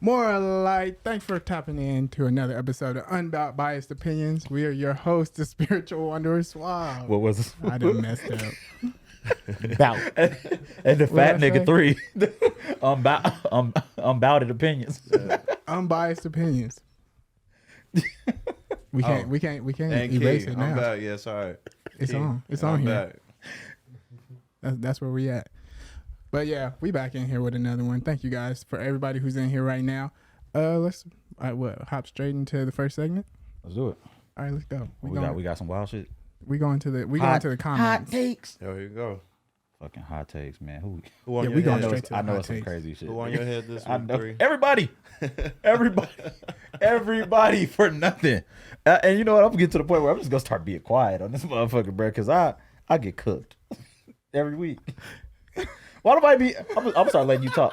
More light. Thanks for tapping in to another episode of Unbiased Opinions. We are your host, the spiritual wanderer, Suave. What was this? I done messed up. Bout. And the fat nigga say? 3. Unbounded opinions. Unbiased Opinions. We can't And erase Key, it now. I'm back. Yeah, sorry. It's Key, on. It's I'm on here. back. That's where we at. But yeah, we back in here with another one. Thank you guys for everybody who's in here right now. Let's hop straight into the first segment. Let's do it. All right, let's go. We got some wild shit. We going to the Hot comments. takes. There you go. Fucking hot takes, man. Who Who on we your going head? straight to the I know hot it's some takes. crazy shit. Who on your head this I week? know. 3? Everybody for nothing. And you know what? I'm getting to the point where I'm just gonna start being quiet on this motherfucker, bro, because I get cooked every week. Why do I be? I'm gonna start letting you talk.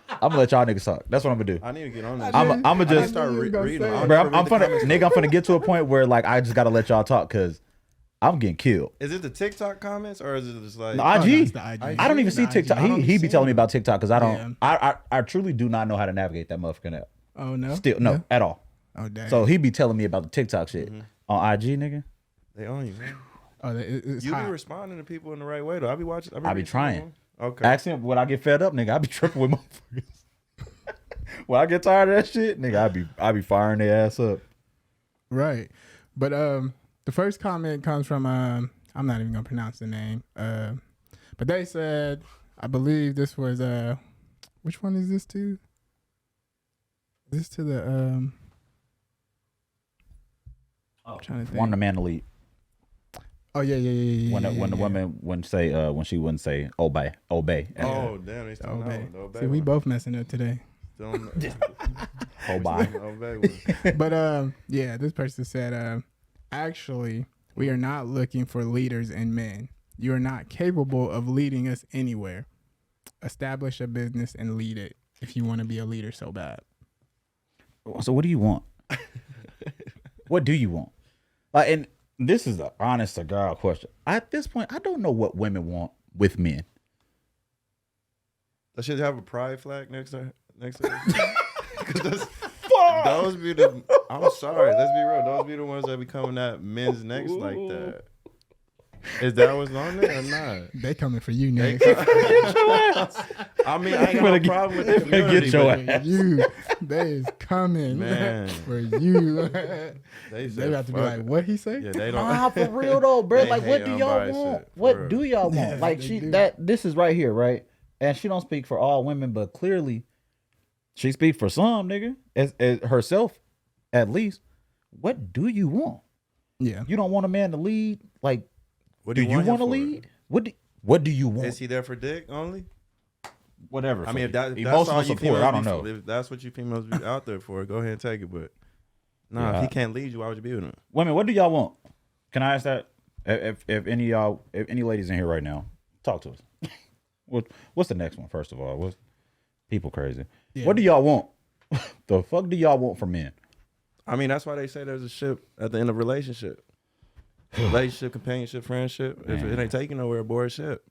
I'm gonna let y'all niggas talk. That's what I'm gonna do. I need to get on this. I'm gonna I just start knew you were reading. gonna say bro. I'm finna get to a point where like I just gotta let y'all talk because I'm getting killed. Is it the TikTok comments or is it just like? The Oh, no, IG. it's the IG. I don't even see The TikTok. IG. I don't He be see telling me it. about TikTok because I don't. Yeah. I truly do not know how to navigate that motherfucking app. Oh no. Still no Yeah. at all. Oh dang. So he be telling me about the TikTok shit on IG, nigga. They on you, man. Oh, it's You be hot. responding to people in the right way though. I be watching. I be reading trying. them. Okay. Ask him when I get fed up, nigga. I be tripping with motherfuckers. When I get tired of that shit, nigga, I be firing their ass up. Right. But the first comment comes from I'm not even gonna pronounce the name. But they said, I believe this was which one is this to? This to the I'm trying to think. Want the man to lead. Oh yeah. When the woman wouldn't say when she wouldn't say obey. Oh damn, they still Obey. know. See, we both messing up today. Obey. Obey. But yeah, this person said, actually, we are not looking for leaders and men. You are not capable of leading us anywhere. Establish a business and lead it if you want to be a leader so bad. So what do you want? What do you want? And this is an honest to God question. At this point, I don't know what women want with men. I should have a pride flag next to because those be the. I'm sorry. Let's be real. Those be the ones that be coming at men's necks like that. Is that what's on there or not? They coming for you, They Nick. I mean, I ain't got no problem with the community. Get your but ass. You, they is coming Man. for you. They They about to be like, what he say? Yeah, they don't. Nah, for real though, bro. They Like, what hate do y'all unbiased want? shit, for What real. do y'all want? Yeah, Like, they do. this is right here, right? And she don't speak for all women, but clearly, she speak for some, nigga, as herself, at least. What do you want? Yeah. You don't want a man to lead. Like, What do you him want to for? lead? What do you want? Is he there for dick only? Whatever. I mean, if that's all emotional you support, females I don't be- know. If that's what you females be out there for, go ahead and take it. But nah, Yeah. if he can't lead you, why would you be with him? Women, what do y'all want? Can I ask that? If any of y'all, if any ladies in here right now, talk to us. What's the next one? First of all, what's people crazy? Yeah. What do y'all want? The fuck do y'all want from men? I mean, that's why they say there's a ship at the end of a relationship. Relationship, companionship, friendship. If it ain't taking nowhere, aboard ship.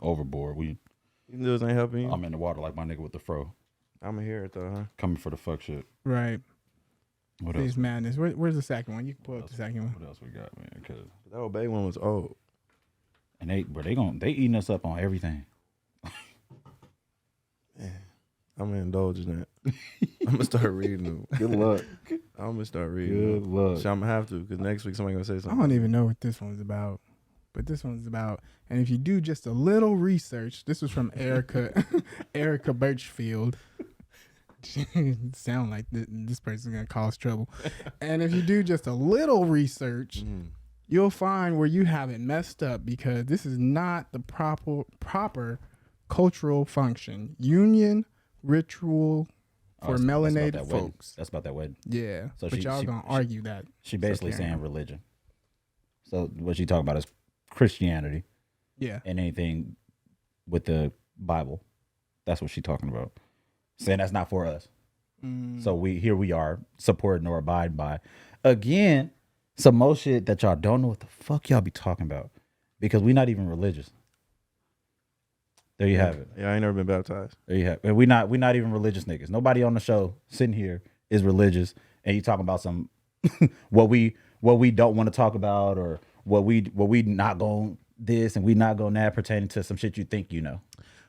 Overboard. You dudes ain't helping you. I'm in the water like my nigga with the fro. I'm gonna hear it though, huh? Coming for the fuck shit. Right. What else? These madness. Where's the second one? You can pull up the second one. What else we got, man? Cause That obey one was old. and they eating us up on everything. I'm gonna indulge in that. I'm gonna start reading them. Good luck. I'm gonna start reading Good them. luck. So I'm gonna have to because next week somebody gonna say I something. don't even know what this one's about, but this one's about. And if you do just a little research, this was from Erica, Erica Birchfield. Sound like this person's gonna cause trouble. And if you do just a little research, you'll find where you have it messed up because this is not the proper cultural function, union, ritual for melanated folks. That's about that wedding. Yeah, So but y'all gonna argue that. She basically carry saying on. religion. So what she talking about is Christianity Yeah. and anything with the Bible. That's what she talking about. Saying that's not for us. So we are supporting or abide by. Again, some more shit that y'all don't know what the fuck y'all be talking about because we not even religious. There you have it. Yeah, I ain't never been baptized. There you have it. And we not even religious niggas. Nobody on the show sitting here is religious, and you talking about some what we don't want to talk about, or what we not going this and we not going that pertaining to some shit you think you know.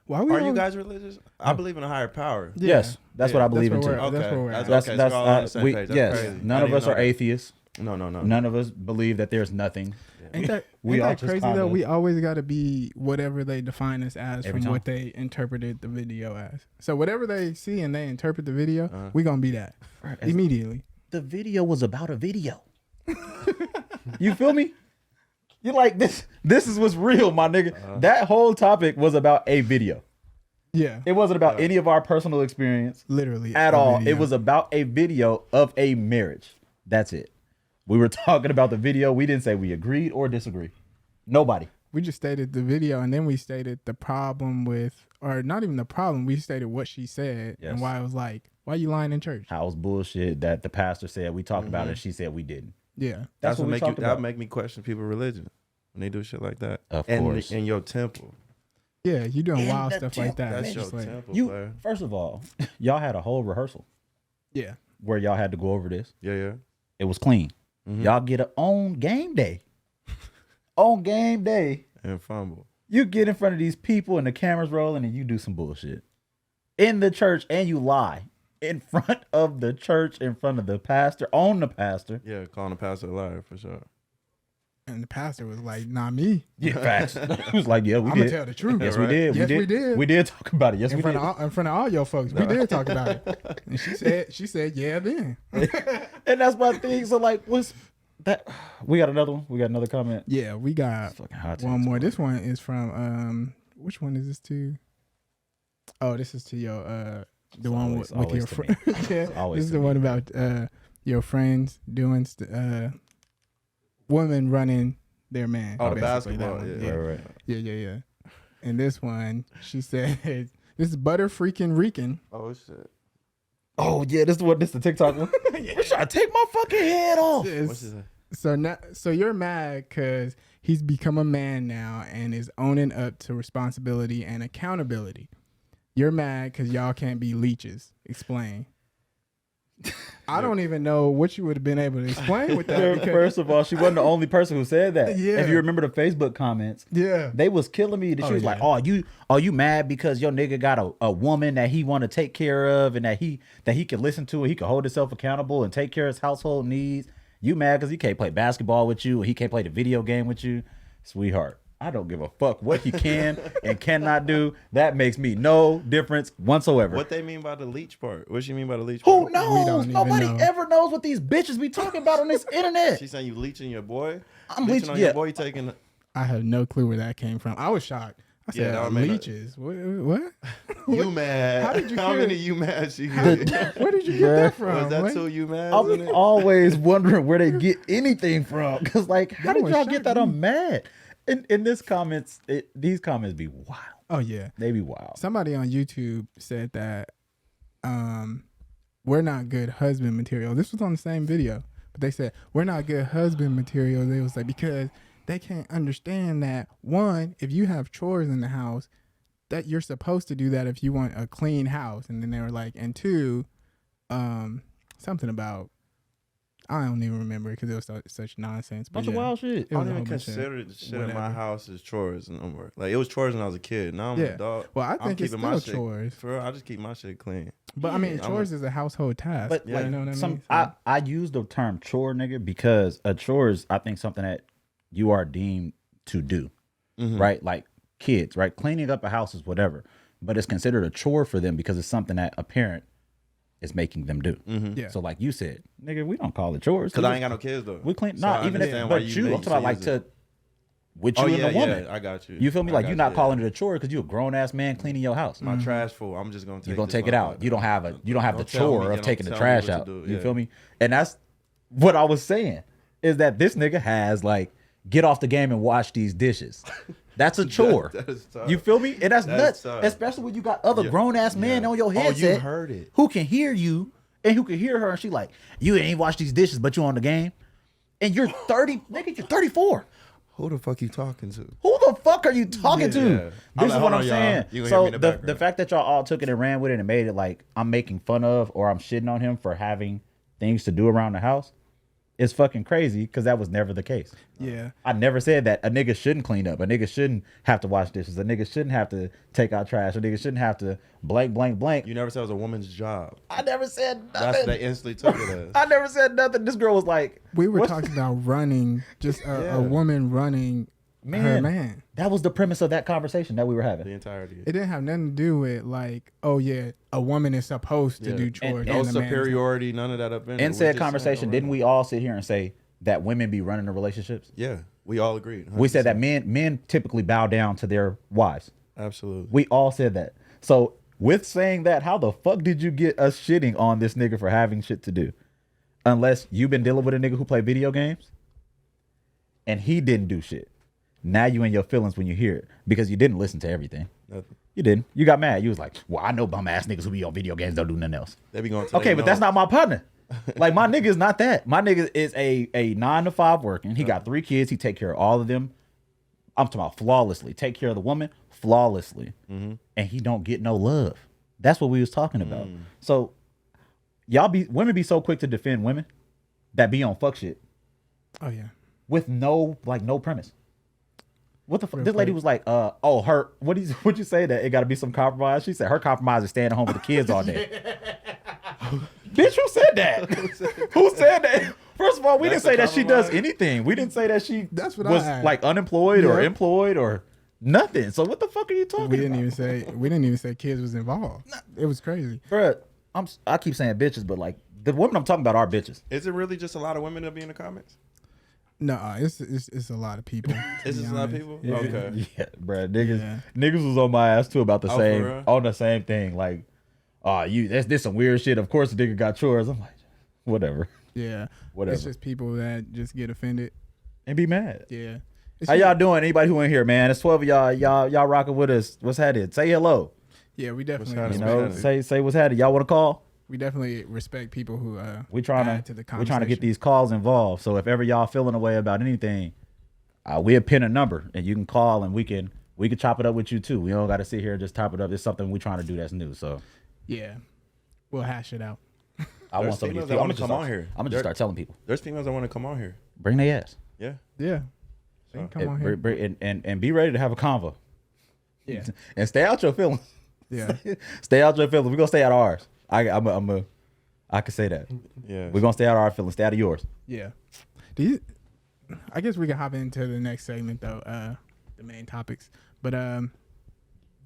Why we Are you guys religious? I believe in a higher power. Yeah. Yes, that's what I believe in too. Okay, That's where we're at. that's okay. So we're all on the same page. That's yes. crazy. None of us are atheists. No. None of us believe that there's nothing. Ain't that We all just crazy kinda- though? We always got to be whatever they define us as Every from time. what they interpreted the video as. So whatever they see and they interpret the video, we gonna be that immediately. The video was about a video. You feel me? You like this? This is what's real, my nigga. That whole topic was about a video. Yeah, It wasn't about any of our personal experience literally at a all. video. It was about a video of a marriage. That's it. We were talking about the video. We didn't say we agreed or disagree. Nobody. We just stated the video, and then we stated the problem with, or not even the problem. We stated what she said Yes. and why it was like, why you lying in church? House bullshit that the pastor said. We talked about it. She said we didn't. Yeah, That's what we make talked that about. make me question people's religion when they do shit like that. Of and course. in your temple. yeah, you doing In wild the stuff like that. That's It's your just like, temple, You player. first of all, y'all had a whole rehearsal yeah, where y'all had to go over this. Yeah. It was clean. Y'all get it on game day. On game day, And fumble. you get in front of these people and the cameras rolling and you do some bullshit in the church, and you lie in front of the church, in front of the pastor, on the pastor. Yeah, calling the pastor a liar for sure. and the pastor was like, not me. Yeah, facts. It was like, yeah, we I'm gonna did. tell the truth. Yes, right? we did. Yes, we did. We did talk about it. Yes, in we front did. of in front of all your folks. We did talk about it. And she said, yeah, then. And that's my thing. So like, what's that? We got another one. We got another comment. Yeah, we got Fucking hot one takes, more. bro. This one is from which one is this to? Oh, this is to your the one always- with your always to friend. me. Yeah, always this is to the me. one about your friends doing women running their man. Oh, the basically, that basketball. one. Yeah. Right. Yeah. And this one, she said, this is butter freaking reeking. Oh shit. Oh yeah, this is the TikTok one. We're trying to take my fucking head off. What's his name? So you're mad because he's become a man now and is owning up to responsibility and accountability. You're mad because y'all can't be leeches. Explain. I don't even know what you would have been able to explain with that. Because, First of all, she wasn't the only person who said that. Yeah. If you remember the Facebook comments, yeah. they was killing me. She Oh, was yeah. like, "Oh, you mad because your nigga got a woman that he want to take care of and that he can listen to and he can hold himself accountable and take care of his household needs. You mad because he can't play basketball with you and he can't play the video game with you, sweetheart. I don't give a fuck what he can and cannot do. That makes me no difference whatsoever. What they mean by the leech part? What she mean by the leech Who part? knows? don't even Nobody know. ever knows what these bitches be talking about on this internet. She's saying you leeching your boy? I'm leeching leeching- on yeah. your boy taking I have no clue where that came from. I was shocked. I Yeah, said, that would make no- leeches. What? you mad. How did you How hear many it? you mad she Where get? did you get that from? Was that What? two you mad in I'm it? always wondering where they get anything from. Cause like, how That did one y'all shocked get that? me. I'm mad. In this comments, these comments be wild. Oh, yeah. They be wild. Somebody on YouTube said that we're not good husband material. This was on the same video, but they said we're not good husband material. They was like, because they can't understand that, one, if you have chores in the house, that you're supposed to do that if you want a clean house. And then they were like, and two, something about, I don't even remember because it was such nonsense. But Bunch of yeah, wild shit. it I was don't a even whole bunch of consider the shit in my whatever. house as chores no more. Like it was chores when I was a kid. Now I'm Yeah. an adult. Well, I I'm think it's keeping my still chores. For real, I just keep my shit clean. But I mean, Yeah. chores is a household task. But Yeah. like, you know what I mean? some So- I use the term chore, nigga, because a chore is, I think, something that you are deemed to do, right? Like kids, right? Cleaning up a house is whatever, but it's considered a chore for them because it's something that a parent is making them do. Yeah. So like you said, nigga, we don't call it chores. Cause I ain't got no kids though. We clean, So not I even if, understand why but you, I'm may talking about like use it. to, with you Oh and yeah, the woman. yeah, I got you. You feel me? I Like got you're not you, calling it a chore because you a grown ass man cleaning your house. My trash full. I'm just gonna take. You're gonna this take it out. motherfucker. You don't have the Don't tell chore me, of you know, taking the tell me trash what to out. do, You yeah. feel me? And that's what I was saying is that this nigga has like, get off the game and wash these dishes. That's a chore. That is tough. You feel me? And that's nuts. tough. Especially when you got other Yeah. grown ass men Yeah. on your Oh, you headset heard it. who can hear you and who can hear her, and she like, you ain't wash these dishes, but you on the game. And you're 30, nigga, you're 34. Who the fuck you talking to? Who the fuck are you talking to? Yeah. This is Hold what on, I'm y'all. saying. You gonna hear So me in the the background. fact that y'all all took it and ran with it and made it like I'm making fun of or I'm shitting on him for having things to do around the house is fucking crazy because that was never the case. Yeah. I never said that a nigga shouldn't clean up. A nigga shouldn't have to wash dishes. A nigga shouldn't have to take out trash. A nigga shouldn't have to blank, blank, blank. You never said it was a woman's job. I never said nothing. That's they instantly took it as. I never said nothing. This girl was like, We were "What's talking about running, just Yeah. a woman running her man. That was the premise of that conversation that we were having. The entirety. It didn't have nothing to do with like, oh yeah, a woman is supposed to Yeah. do chores. No and a man is not. superiority, none of that up in it. In We said just conversation, saying, didn't we all sit here and say that women be running the relationships? Yeah, we all agreed. 100%. We said that men typically bow down to their wives. Absolutely. We all said that. So with saying that, how the fuck did you get us shitting on this nigga for having shit to do? Unless you've been dealing with a nigga who play video games and he didn't do shit. Now you in your feelings when you hear it because you didn't listen to everything. Nothing. You didn't. You got mad. You was like, well, I know bum ass niggas who be on video games don't do nothing else. They be going to Okay, but that's not my partner. Like my nigga is not that. My nigga is a 9 to 5 working. He got 3 kids. He take care of all of them. I'm talking about flawlessly. Take care of the woman flawlessly. And he don't get no love. That's what we was talking about. So women be so quick to defend women that be on fuck shit Oh yeah. with no premise. What the fuck? Real This lady quick. was like, what'd you say that it gotta be some compromise? She said her compromise is staying at home with the kids all day. Bitch, who said that? Who said that? First of all, we That's didn't say a that she does compromise? anything. We didn't say that she That's what was I asked. like unemployed or Yeah. employed or nothing. So what the fuck are you talking We didn't about? even say kids was involved. It was crazy. Bruh, I keep saying bitches, but like the women I'm talking about are bitches. Is it really just a lot of women that be in the comments? No, it's a lot of people. to Is be it a lot of honest. people? Yeah. Okay. Yeah, bruh, niggas Yeah. niggas was on my ass too about the Oh, for same real? on the same thing. Like, this some weird shit. Of course the nigga got chores. I'm like, whatever. Yeah. Whatever. It's just people that just get offended. And be mad. Yeah. It's How just- y'all doing? Anybody who in here, man? It's 12 of y'all. Y'all rocking with us. What's happening? Say hello. Yeah, we definitely happening? You What's know, say what's happening. Y'all want to call? we definitely respect people who We trying add to the we trying to get conversation. these calls involved. So if ever y'all feeling a way about anything, we'll pin a number and you can call and we can chop it up with you too. We don't got to sit here and just top it up. It's something we trying to do that's new. So Yeah. We'll hash it out. I want There's some of these females that people. wanna come on here. I'm gonna just start telling people. There's females that want to come on here. Bring their ass. Yeah. Yeah. They can come on here. And be ready to have a convo. Yeah. And stay out your feelings. Yeah. Stay out your feelings. We're gonna stay out of ours. I can say that. Yeah. We're gonna stay out of our feelings. Stay out of yours. Yeah. I guess we can hop into the next segment though, the main topics. But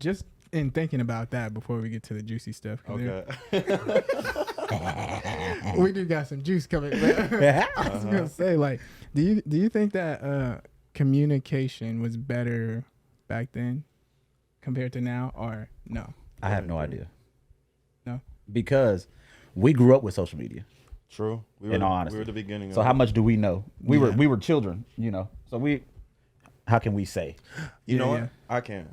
just in thinking about that before we get to the juicy stuff. 'cause Okay. we do got some juice coming. But I was gonna say, like, do you think that communication was better back then compared to now, or no? I have no idea. No. Because we grew up with social media. True. We In all we honesty. were the beginning. So of how it. much do we know? We Yeah. were children, you know. So how can we say? You know Yeah, what? I can.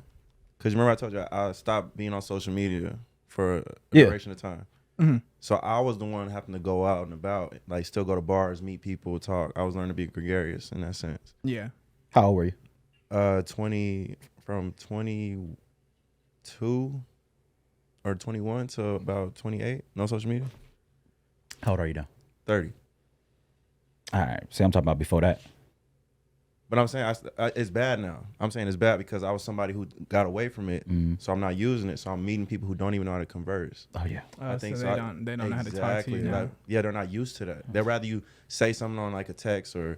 Because remember I told you I stopped being on social media for a Yeah. duration of time. Mhm. So I was the one having to go out and about, like still go to bars, meet people, talk. I was learning to be gregarious in that sense. Yeah. How old were you? 22 or 21 to about 28. No social media. How old are you now? 30. All right. See, I'm talking about before that. But I'm saying it's bad now. I'm saying it's bad because I was somebody who got away from it, so I'm not using it. So I'm meeting people who don't even know how to converse. Oh yeah. I think so so. they don't know how to talk to you now. Like, yeah, they're not used to that. They'd rather you say something on like a text or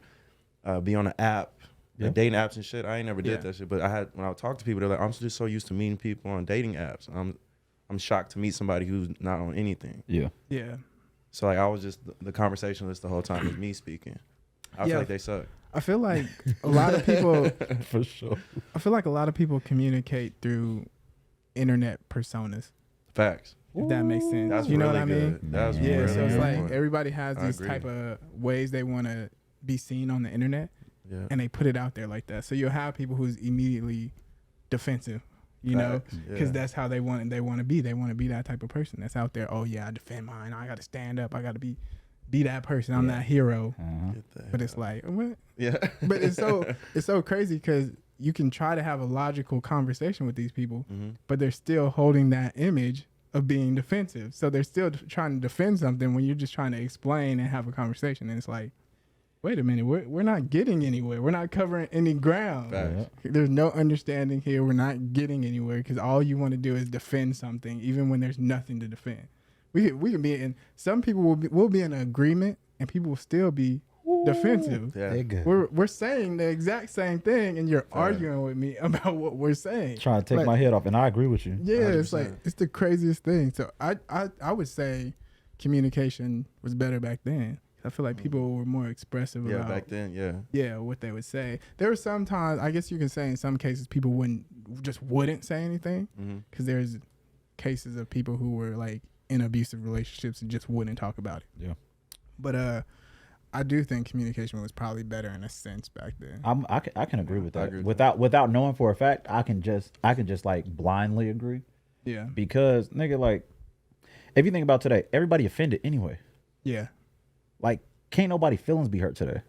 be on an app, Yeah. dating apps and shit. I ain't never Yeah. did that shit. But when I would talk to people, they're like, I'm just so used to meeting people on dating apps. I'm shocked to meet somebody who's not on anything. Yeah. Yeah. So like I was just the conversationalist the whole time was me speaking. I Yeah. feel like they suck. I feel like a lot of people. For sure. I feel like a lot of people communicate through internet personas. Facts. If that makes sense. That's you know really what I mean? good. That's Yeah. really So it's good like point. everybody has I these agree. type of ways they want to be seen on the internet, Yeah. and they put it out there like that. So you'll have people who's immediately defensive, you know, Facts. because Yeah. that's how they want to be. They want to be that type of person that's out there. Oh yeah, I defend mine. I got to stand up. I got to be be that person. I'm that hero. Get that. But it's like, what? Yeah. But it's so crazy because you can try to have a logical conversation with these people, but they're still holding that image of being defensive. So they're still trying to defend something when you're just trying to explain and have a conversation. And it's like, wait a minute, we're not getting anywhere. We're not covering any ground. Facts. There's no understanding here. We're not getting anywhere because all you want to do is defend something, even when there's nothing to defend. We can be in. Some people will be in agreement, and people will still be defensive. Yeah. They good. We're saying the exact same thing, and you're arguing with me about what we're saying. Trying to take Like, my head off, and I agree with you. Yeah, it's 100%. like it's the craziest thing. So I would say communication was better back then. I feel like people were more expressive Yeah, about back then, what they would say. There were some times, I guess you can say in some cases, people wouldn't say anything because there's cases of people who were like in abusive relationships and just wouldn't talk about it. Yeah. But I do think communication was probably better in a sense back then. I can agree with that. agree with Without knowing for a fact, I can just like blindly agree. Yeah. Because nigga, like, if you think about today, everybody offended anyway. Yeah. Like, can't nobody feelings be hurt today.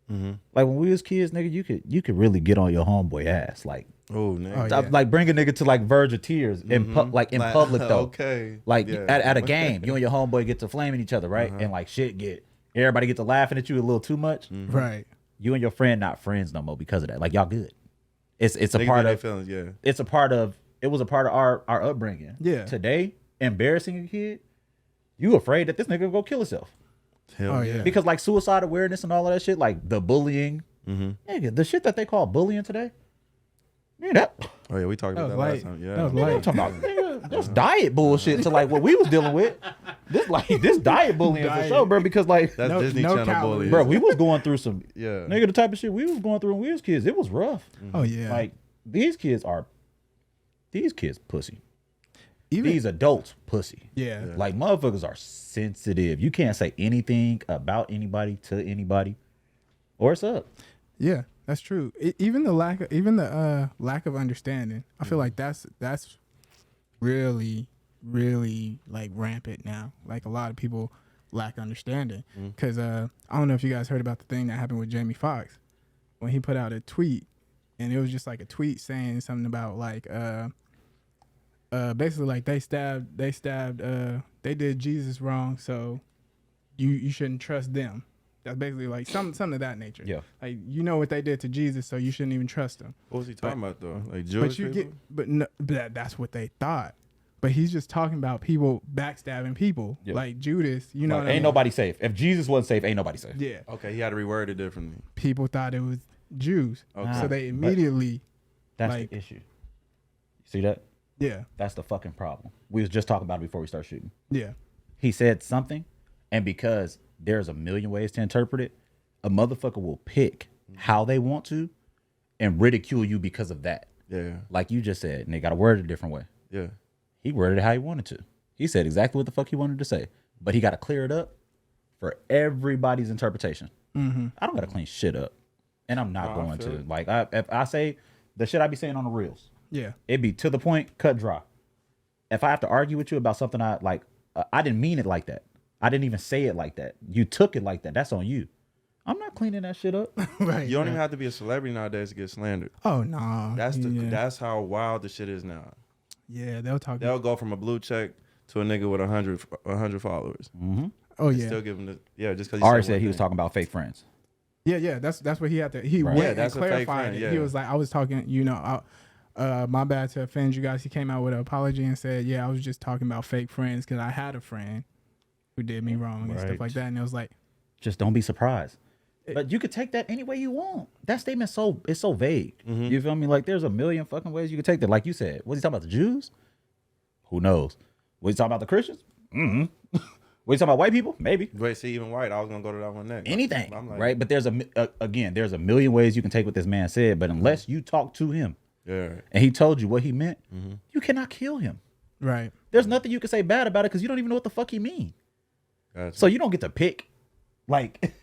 Like when we was kids, nigga, you could really get on your homeboy ass. Like, Oh, nigga. yeah. like bring a nigga to like verge of tears in public though. Okay. Like Yeah. at a game, you and your homeboy get to flaming each other, right? And like everybody get to laughing at you a little too much. Right. You and your friend not friends no more because of that. Like y'all good. It's a Niggas part get of their feelings, yeah. it was a part of our upbringing. Yeah. Today, embarrassing a kid, you afraid that this nigga will go kill himself. Hell Oh, yeah. Because like suicide awareness and all of that shit, like the bullying, nigga, the shit that they call bullying today, man, that Oh yeah, we talked That about was that light. last time. Yeah. That was I'm light. talking about nigga, this diet bullshit to like what we was dealing with. This diet bullying for Diet. sure, bro. Because like, That's No- Disney no Channel calories. bullying. bro, we was going through some Yeah. nigga the type of shit we was going through when we was kids. It was rough. Oh yeah. Like these kids pussy. Even These adults pussy. yeah. Like motherfuckers are sensitive. You can't say anything about anybody to anybody, or it's up. Yeah, that's true. Even the lack of understanding, I feel like that's really like rampant now. Like a lot of people lack understanding because I don't know if you guys heard about the thing that happened with Jamie Foxx when he put out a tweet, and it was just like a tweet saying something about like basically like they did Jesus wrong, so you shouldn't trust them. That's basically like something of that nature. Yeah. Like, you know what they did to Jesus, so you shouldn't even trust them. What was he talking about though? Like Jewish But you people? but that's what they thought. But he's just talking about people backstabbing people, Yeah. like Judas. You know, Like, what I ain't mean? nobody safe. If Jesus wasn't safe, ain't nobody safe. Yeah, Okay, he had to reword it differently. people thought it was Jews, Okay. so they immediately, That's like- the issue. You see that? yeah, That's the fucking problem. We was just talking about it before we start shooting. yeah, He said something, and because there's a million ways to interpret it, a motherfucker will pick how they want to and ridicule you because of that. Yeah. Like you just said, and they got to word it a different way. Yeah. He worded it how he wanted to. He said exactly what the fuck he wanted to say, but he got to clear it up for everybody's interpretation. I don't got to clean shit up, and I'm not I going feel to. it. Like if I say the shit I be saying on the reels, yeah, it be to the point, cut dry. If I have to argue with you about something I like, I didn't mean it like that. I didn't even say it like that. You took it like that. That's on you. I'm not cleaning that shit up. right. You don't yeah. even have to be a celebrity nowadays to get slandered. Oh no, That's how wild the shit is now. yeah. They'll talk. They'll go from a blue check to a nigga with 100 followers. Oh They yeah, Still give him the just because Ari said he was talking about fake friends. yeah. That's what he had to. He Right. went Yeah, and that's a fake clarified friend, it. yeah. He was like, I was talking. My bad to offend you guys. He came out with an apology and said, yeah, I was just talking about fake friends because I had a friend who did me wrong and stuff Right. like that. And it was like, Just don't be surprised. But you could take that any way you want. That statement it's so vague. You feel me? Like there's a million fucking ways you could take that. Like you said, was he talking about the Jews? Who knows? Was he talking about the Christians? Was he talking about white people? Maybe. Wait, see, even white, I was gonna go to that one next. Anything, I'm like, right? But there's there's a million ways you can take what this man said. But unless you talk to him Yeah. and he told you what he meant, you cannot kill him. right. There's nothing you can say bad about it because you don't even know what the fuck he mean. Gotcha. So you don't get to pick like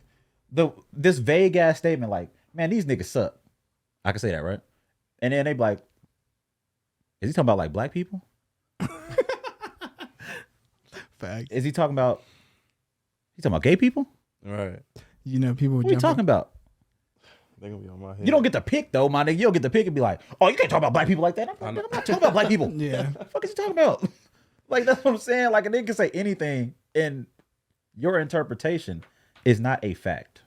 this vague ass statement like, man, these niggas suck. I can say that, right? And then they be like, is he talking about like black people? Fact. Is he talking about You talking about gay people? Right. You know, people What are you talking about? They gonna be on my head. You don't get to pick though, my nigga. You don't get to pick and be like, oh, you can't talk about black people like that. I'm not talking about black people. Yeah. What the fuck is you talking about? Like, that's what I'm saying. Like, a nigga can say anything, and your interpretation is not a fact.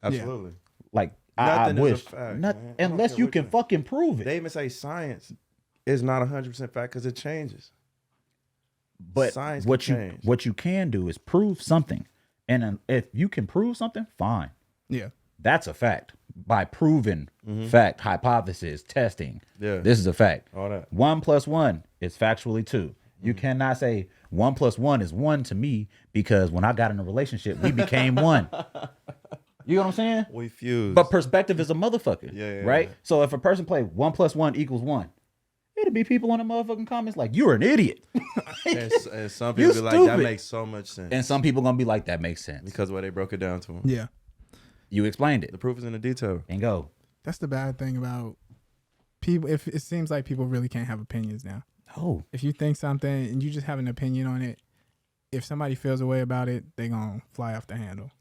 Absolutely. Like, Nothing I wish. is a fact, not, man. unless you can fucking prove it. They even say science is not 100% fact because it changes. But Science what can you change. what you can do is prove something. And if you can prove something, fine. Yeah. That's a fact. By proving fact, hypothesis, testing. Yeah. This is a fact. All that. 1 + 1 is factually 2. You cannot say 1 + 1 is 1 to me because when I got in a relationship, we became 1. You know what I'm saying? We fuse. But perspective is a motherfucker. Yeah, right? yeah. So if a person play 1 + 1 = 1, it'll be people in the motherfucking comments like, you're an idiot. and some people be like, that stupid. makes so much sense. And some people gonna be like, that makes sense. Because where they broke it down to them. Yeah. You explained it. The proof is in the detail. And go. That's the bad thing about people. If it seems like people really can't have opinions now. Oh. If you think something and you just have an opinion on it, if somebody feels a way about it, they gonna fly off the handle.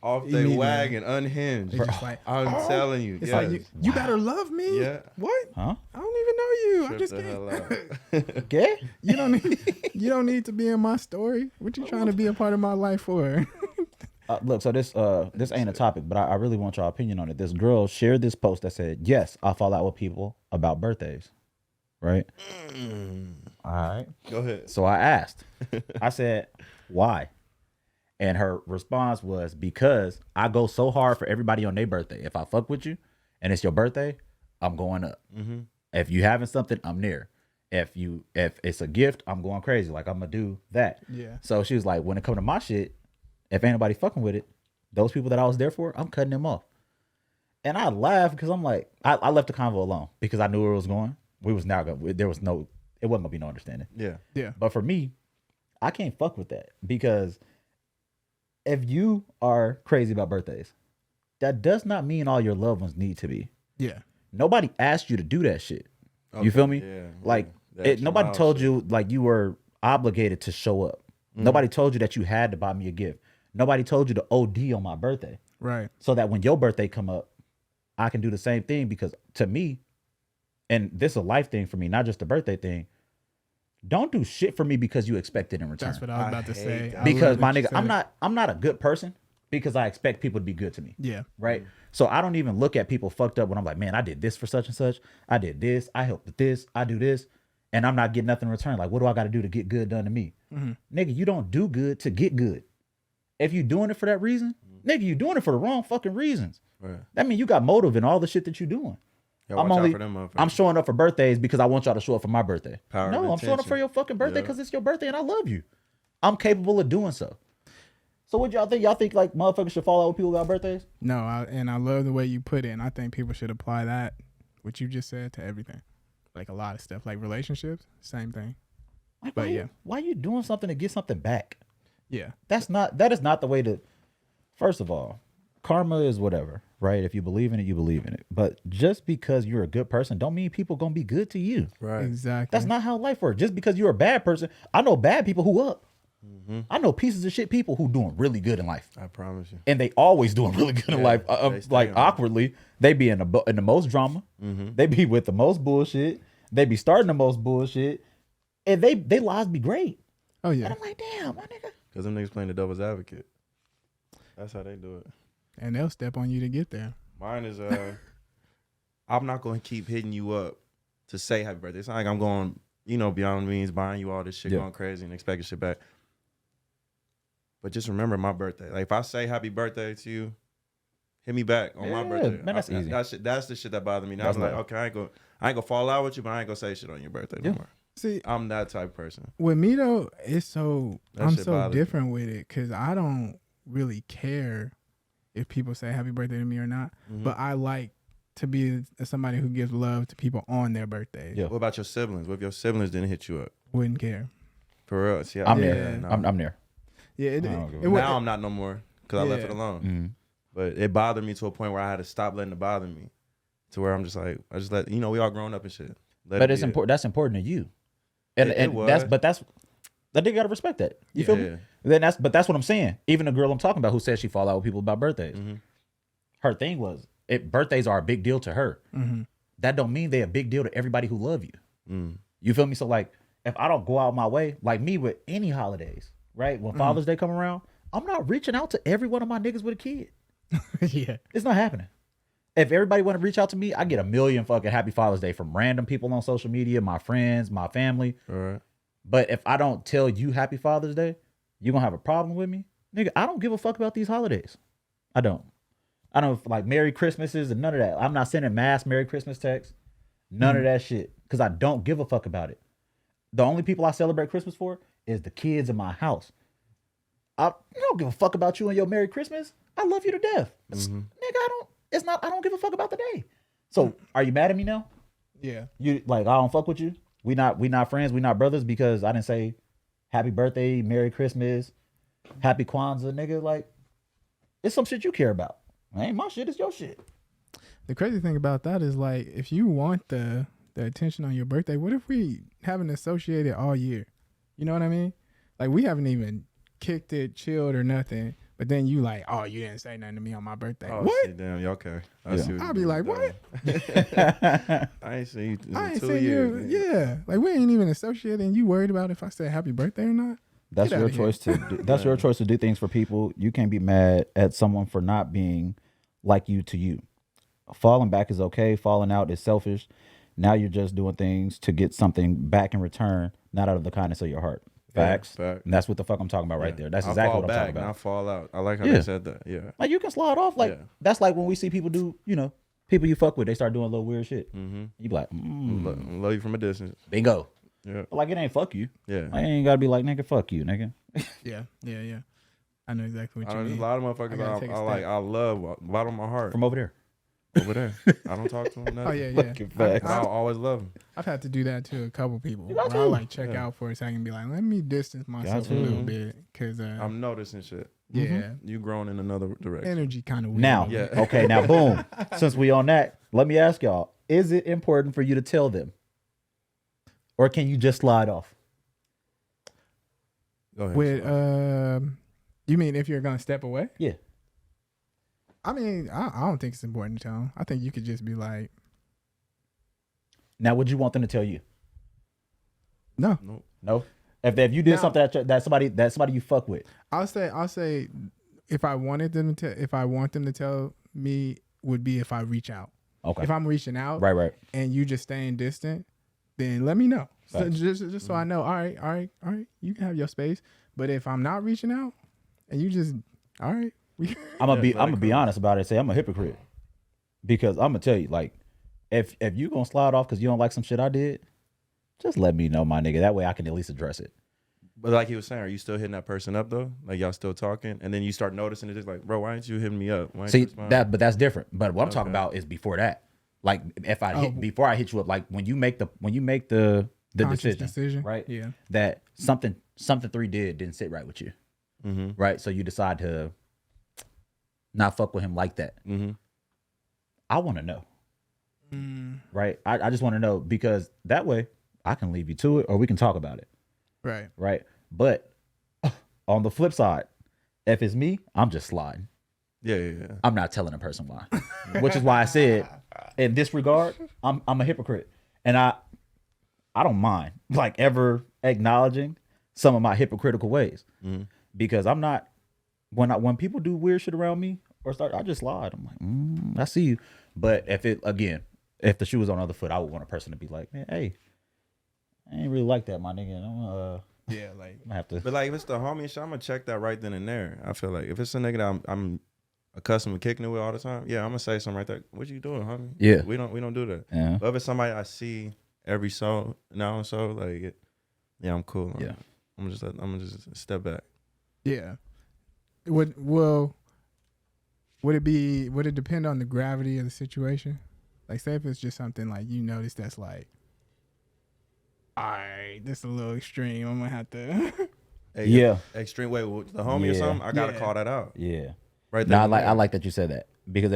Off they Immediately. wagon, unhinged. They just like, I'm telling you. it's yes. like you better love me. Yeah. What? Huh? I don't even know you. I'm Trip just the hell kidding. out. Okay. You don't need to be in my story. What you trying to be a part of my life for? Look, so this ain't a topic, but I really want your opinion on it. This girl shared this post that said, yes, I fall out with people about birthdays. Right? All right. Go ahead. So I asked, I said, why? And her response was, because I go so hard for everybody on their birthday. If I fuck with you and it's your birthday, I'm going up. If you having something, I'm near. If it's a gift, I'm going crazy. Like, I'm gonna do that. Yeah. So she was like, when it come to my shit, if ain't nobody fucking with it, those people that I was there for, I'm cutting them off. And I laughed because I'm like, I left the convo alone because I knew where it was going. We was now going. It wasn't gonna be no understanding. Yeah. Yeah. But for me, I can't fuck with that because if you are crazy about birthdays, that does not mean all your loved ones need to be. Yeah. Nobody asked you to do that shit. Okay, You feel me? yeah, Like, yeah. That nobody mild told shit. you like you were obligated to show up. Nobody told you that you had to buy me a gift. Nobody told you to OD on my birthday. Right. So that when your birthday come up, I can do the same thing because to me, and this is a life thing for me, not just a birthday thing, don't do shit for me because you expect it in return. That's what I was about to hate say. that. I Because love my that you nigga, said I'm not a good person because I expect people to be good to me. Yeah. Right. So I don't even look at people fucked up when I'm like, man, I did this for such and such. I did this. I helped with this. I do this. And I'm not getting nothing in return. Like, what do I got to do to get good done to me? Nigga, you don't do good to get good. If you doing it for that reason, nigga, you doing it for the wrong fucking reasons. Right. That means you got motive in all the shit that you doing. Yeah, watch out for them motherfuckers. I'm showing up for birthdays because I want y'all to show up for my birthday. Power of No, I'm showing up for intention. your fucking birthday Yeah. because it's your birthday and I love you. I'm capable of doing so. So what y'all think? Y'all think like motherfuckers should fall out with people about birthdays? No, and I love the way you put it. And I think people should apply that, what you just said, to everything. Like a lot of stuff. Like relationships, same thing. Like, But why, yeah. why you doing something to get something back? Yeah. That is not the way to. First of all, karma is whatever, right? If you believe in it, you believe in it. But just because you're a good person, don't mean people gonna be good to you. Right. Exactly. That's not how life works. Just because you're a bad person, I know bad people who up. I know pieces of shit people who doing really good in life, I promise you. and they always doing really good in Yeah, life. they stay Like on it. awkwardly, they be in the most drama. They be with the most bullshit. They be starting the most bullshit, and they lives be great. Oh And yeah. I'm like, damn, my nigga. Because them niggas playing the devil's advocate. That's how they do it. And they'll step on you to get there. Mine is I'm not gonna keep hitting you up to say happy birthday. It's not like I'm going, beyond means, buying you all this shit, Yeah. going crazy and expecting shit back. But just remember my birthday. Like if I say happy birthday to you, hit me back on my Yeah, birthday. man, that's easy. That's the shit that bothers me. Now That's I'm like, love. okay, I ain't gonna fall out with you, but I ain't gonna say shit on your birthday no Yeah. more. See, I'm that type of person. with me though, it's That I'm shit so bothers me. different with it because I don't really care if people say happy birthday to me or not. But I like to be somebody who gives love to people on their birthday. Yeah. What about your siblings? What if your siblings didn't hit you up? Wouldn't care. For real? See, I'm Yeah. there. no. I'm there. Yeah. I don't give a- would- Now I'm not no more because I left Yeah. it alone. Mm-hmm. But it bothered me to a point where I had to stop letting it bother me. To where I'm just like, I just let, we all grown up and shit. Let But it it's be it. important. That's important to you. And It and was. that's That nigga gotta respect that. You feel me? Then that's what I'm saying. Even the girl I'm talking about who says she fall out with people about birthdays. Her thing was birthdays are a big deal to her. That don't mean they're a big deal to everybody who love you. You feel me? So like, if I don't go out my way, like me with any holidays, right? When Father's Day come around, I'm not reaching out to every one of my niggas with a kid. Yeah, it's not happening. If everybody want to reach out to me, I get a million fucking Happy Father's Day from random people on social media, my friends, my family. All right. But if I don't tell you Happy Father's Day, you gonna have a problem with me? Nigga, I don't give a fuck about these holidays. I don't like Merry Christmases and none of that. I'm not sending mass Merry Christmas texts. None of that shit. Because I don't give a fuck about it. The only people I celebrate Christmas for is the kids in my house. I don't give a fuck about you and your Merry Christmas. I love you to death. Nigga, I don't give a fuck about the day. So are you mad at me now? Yeah. You like, I don't fuck with you? We not friends, we not brothers because I didn't say happy birthday, Merry Christmas, Happy Kwanzaa, nigga. Like, it's some shit you care about. It ain't my shit, it's your shit. The crazy thing about that is like, if you want the attention on your birthday, what if we haven't associated all year? You know what I mean? Like, we haven't even kicked it, chilled or nothing. But then you like, oh, you didn't say nothing to me on my birthday. Oh, what? Shit, damn, y'all okay. I'll be like, what? I ain't seen you I ain't 2 seen years. you. Yeah. Like, we ain't even associated and you worried about if I said happy birthday or not? That's Get your outta here. choice to do, that's your choice to do things for people. You can't be mad at someone for not being like you to you. Falling back is okay. Falling out is selfish. Now you're just doing things to get something back in return, not out of the kindness of your heart. Facts. Yeah, fact. And that's what the fuck I'm talking about right there. That's exactly what I'm talking about. Not fall out. I like how they said that. Yeah. Like, you can slide off. Like, that's like when we see people do, people you fuck with, they start doing a little weird shit. You be like, love you from a distance. bingo. Yeah. Like, it ain't fuck you. Yeah. I ain't gotta be like, nigga, fuck you, nigga. Yeah. I know exactly what you There's mean. a lot of motherfuckers I love bottom of my heart. From over there. Over there. I don't talk to them. Nothing. Oh, yeah. But I'll always love them. I've had to do that to a couple people. got Where I'll to. like check out for a second and be like, let me distance myself a little bit. Because, I'm noticing shit. yeah, You growing in another direction. energy kind of weird. Now, Yeah. okay, now boom. Since we on that, let me ask y'all, is it important for you to tell them? Or can you just slide off? Go ahead. With, you mean if you're going to step away? Yeah. I mean, I don't think it's important to tell them. I think you could just be like, Now, would you want them to tell you? no. Nope. No? If you did Now- something that somebody you fuck with. I'll say if I want them to tell me would be if I reach out. Okay. If I'm reaching out Right. and you just staying distant, then let me know. So Facts. just so I know, all right, you can have your space. But if I'm not reaching out and you just, all right. I'm gonna be honest about it. Say I'm a hypocrite because I'm gonna tell you, like, if you gonna slide off because you don't like some shit I did, just let me know, my nigga. That way I can at least address it. But like he was saying, are you still hitting that person up though? Like y'all still talking, and then you start noticing it's just like, bro, why ain't you hitting me up? Why ain't you See responding? but that's different. But what I'm talking about is before that. Like, if I hit before I hit you up, like when you make the Conscious decision, right? Yeah. That something 3 didn't sit right with you, right? So you decide to not fuck with him like that. I want to know, right? I just want to know because that way I can leave you to it or we can talk about it, right? But on the flip side, if it's me, I'm just sliding. Yeah. I'm not telling a person why, which is why I said in this regard, I'm a hypocrite, and I don't mind like ever acknowledging some of my hypocritical ways because I'm not when people do weird shit around me or start, I just slide. I'm like, I see you, but if the shoe was on the other foot, I would want a person to be like, man, hey, I ain't really like that, my nigga. Yeah, like I have to. But like if it's the homie shit, I'm gonna check that right then and there. I feel like if it's a nigga that I'm accustomed to kicking it with all the time, yeah, I'm gonna say something right there. What you doing, homie? Yeah. We don't do that. Yeah. But if it's somebody I see every so now and so, like, yeah, I'm cool. Yeah. I'm gonna just step back. yeah. Would it depend on the gravity of the situation? Like, say if it's just something like you notice that's like, all right, this is a little extreme. I'm gonna have to. Hey, Yeah. Extreme way with the homie or something. I gotta call that out. Yeah. Right there. Now I like that you said that because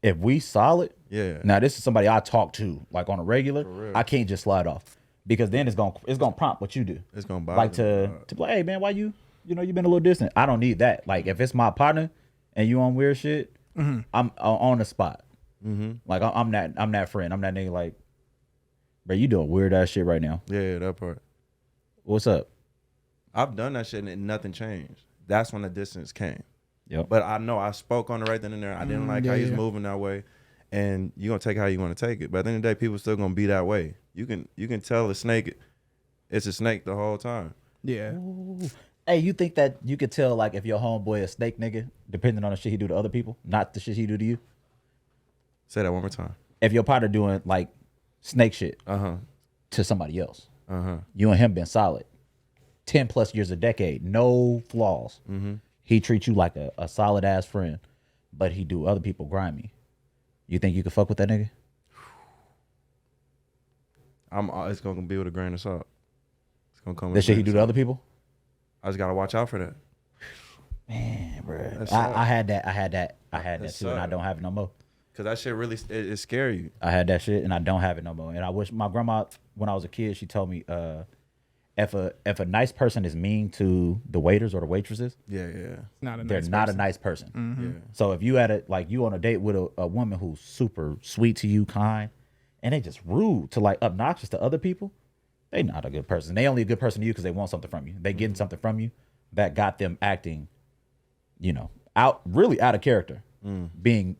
if we solid, Yeah. now this is somebody I talk to like on a regular. I can't just slide off. because then it's gonna prompt what you do. It's gonna bother Like to be like, hey man, why you know you've been a little distant. I don't need that. Like if it's my partner and you on weird shit, I'm on the spot. Like I'm that friend. I'm that nigga. Like, bro, you doing weird ass shit right now. Yeah, that part. What's up? I've done that shit and nothing changed. That's when the distance came. Yep. But I know I spoke on the right then and there. I didn't like how he's moving that way, and you're gonna take it how you want to take it. But at the end of the day, people still gonna be that way. You can tell a snake, it's a snake the whole time. Yeah. Ooh. Hey, you think that you could tell like if your homeboy a snake nigga, depending on the shit he do to other people, not the shit he do to you? Say that one more time. If your partner doing like snake shit to somebody else, you and him been solid, 10 plus years, a decade, no flaws. He treats you like a solid ass friend, but he do other people grimy. You think you could fuck with that nigga? It's gonna be with a grain of salt. It's gonna come. The shit he do to other people? I just gotta watch out for that. Man, bro, I had that too, and I don't have it no more. Cause that shit really it scare you. I had that shit, and I don't have it no more. And I wish my grandma, when I was a kid, she told me, if a nice person is mean to the waiters or the waitresses, they're not a nice person. Yeah. So if you you on a date with a woman who's super sweet to you, kind, and they just rude to like obnoxious to other people, they not a good person. They only a good person to you because they want something from you. They getting something from you that got them acting, out of character, being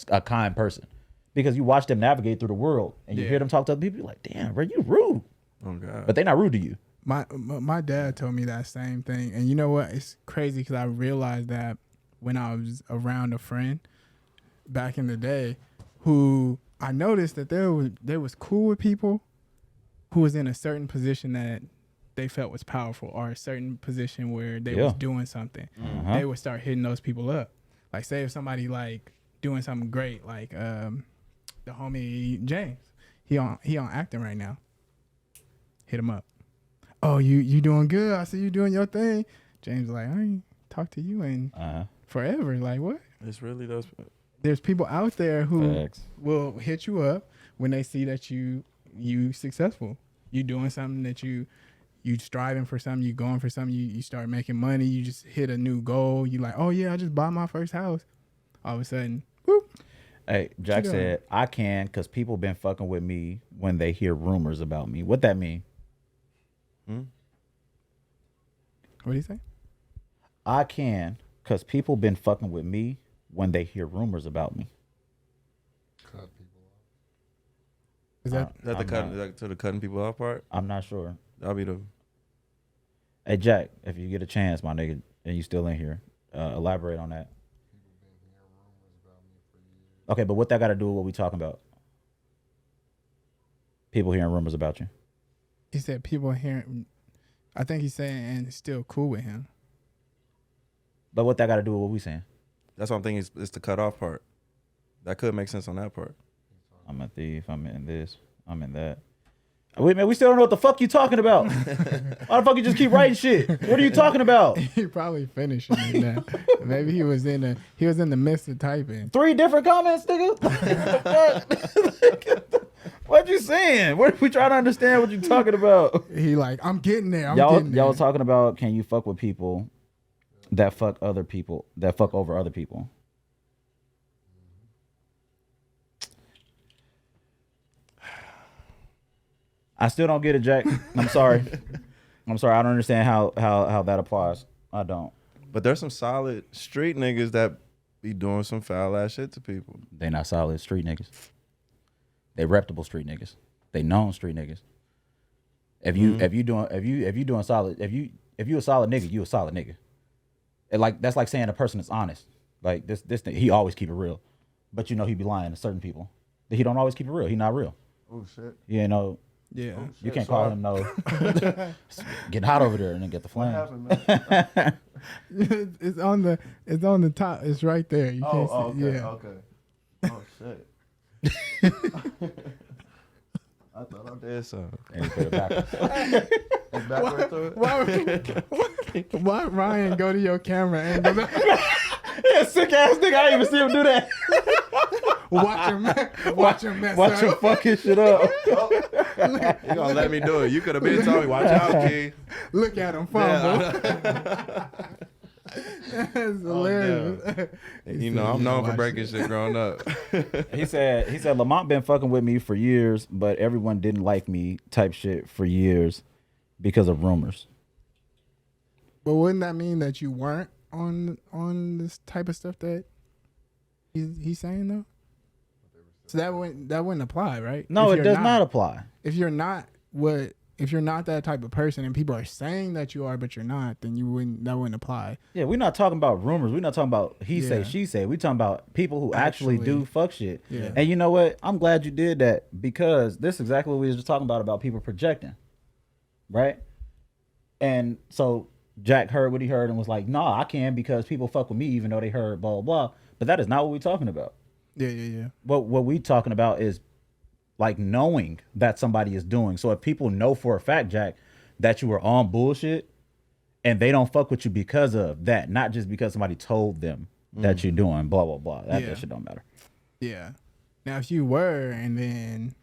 a kind person. Because you watch them navigate through the world and you hear them talk to other people, you're like, damn, bro, you rude. Oh God. But they not rude to you. My dad told me that same thing, and you know what? It's crazy because I realized that when I was around a friend back in the day, who I noticed that they was cool with people who was in a certain position that they felt was powerful, or a certain position where they was doing something. They would start hitting those people up. Like say if somebody like doing something great, like the homie James, he on acting right now. Hit him up. Oh, you doing good? I see you doing your thing. James like, I ain't talk to you in forever. Like what? It's really those. There's people out there who Facts. will hit you up when they see that you successful. You doing something that you striving for something. You going for something. You start making money. You just hit a new goal. You like, oh yeah, I just bought my first house. All of a sudden, whoop. Hey, Jack said, I can because people been fucking with me when they hear rumors about me. What that mean? What do you say? I can because people been fucking with me when they hear rumors about me. Cut people off. Is that the cutting people off part? I'm not sure. That'll be the. Hey, Jack, if you get a chance, my nigga, and you still in here, elaborate on that. People been hearing rumors about me for years. Okay, but what that got to do with what we talking about? People hearing rumors about you. he said? People hearing. I think he's saying, and it's still cool with him. But what that got to do with what we saying? That's what I'm thinking. It's the cut off part. That could make sense on that part. I'm a thief. I'm in this. I'm in that. Wait, man, we still don't know what the fuck you talking about. Why the fuck you just keep writing shit? What are you talking about? He probably finishing it now. Maybe he was in the midst of typing. 3 different comments, nigga. What you saying? What we trying to understand what you talking about? He like, I'm getting there. Y'all was talking about, can you fuck with people that fuck other people, that fuck over other people? I still don't get it, Jack. I'm sorry. I don't understand how that applies. I don't. But there's some solid street niggas that be doing some foul ass shit to people. They not solid street niggas. They reputable street niggas. They known street niggas. If you doing solid, if you a solid nigga, you a solid nigga. That's like saying a person is honest. Like this nigga, he always keep it real. But he be lying to certain people. He don't always keep it real. He not real. Oh shit. Yeah. You can't call him no. Getting hot over there and then get the flame. What happened, man? It's on the top. It's right there. You can't see. Okay, Yeah. okay. Oh shit. I thought I did something. And he put it backwards. It's backwards to it? Why Ryan go to your camera and go back? Yeah, sick ass nigga. I didn't even see him do that. Watch him mess Watch him up. fucking shit up. You gonna let me do it? You could have been told me. Watch out, Key. Look at him fumble. Yeah. That's hilarious. You know, I'm known for breaking shit growing up. He said Lamont been fucking with me for years, but everyone didn't like me type shit for years because of rumors. But wouldn't that mean that you weren't on this type of stuff that he's saying though? So that wouldn't apply, right? No, If it you're does not apply. If you're not that type of person and people are saying that you are but you're not, then that wouldn't apply. Yeah, we're not talking about rumors. We're not talking about he say, she say. We're talking about people who actually do fuck shit. Yeah. And you know what? I'm glad you did that because this is exactly what we was just talking about people projecting. Right? And so Jack heard what he heard and was like, nah, I can because people fuck with me even though they heard blah, blah, blah. But that is not what we're talking about. Yeah. What we talking about is like knowing that somebody is doing. So if people know for a fact, Jack, that you were on bullshit and they don't fuck with you because of that, not just because somebody told them that you're doing blah, blah, blah. That shit don't matter. Yeah. Now, if you were and then,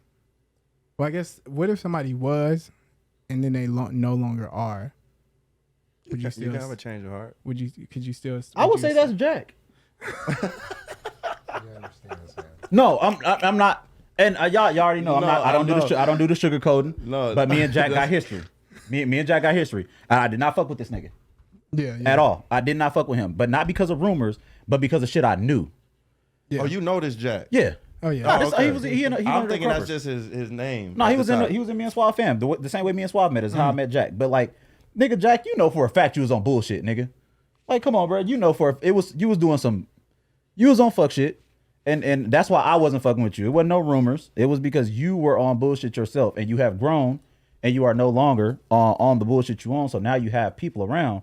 well, I guess, what if somebody was and then they no longer are? Would you still? You can have a change of heart. Could you still? I would say that's Jack. You understand, Sam? No, I'm not. And y'all already know I don't do the sugar coding. No, but me and Jack got history. Me and Jack got history. I did not fuck with this nigga at all. I did not fuck with him, but not because of rumors, but because of shit I knew. Yeah. Oh, you know this Jack? Yeah. Oh yeah. No, okay. I'm thinking that's just his name. No, he was in me and Suave fam. The same way me and Suave met is how I met Jack. But like, nigga, Jack, you know for a fact you was on bullshit, nigga. Like, come on, bro. You know you was on fuck shit. And that's why I wasn't fucking with you. It wasn't no rumors. It was because you were on bullshit yourself and you have grown and you are no longer on the bullshit you on. So now you have people around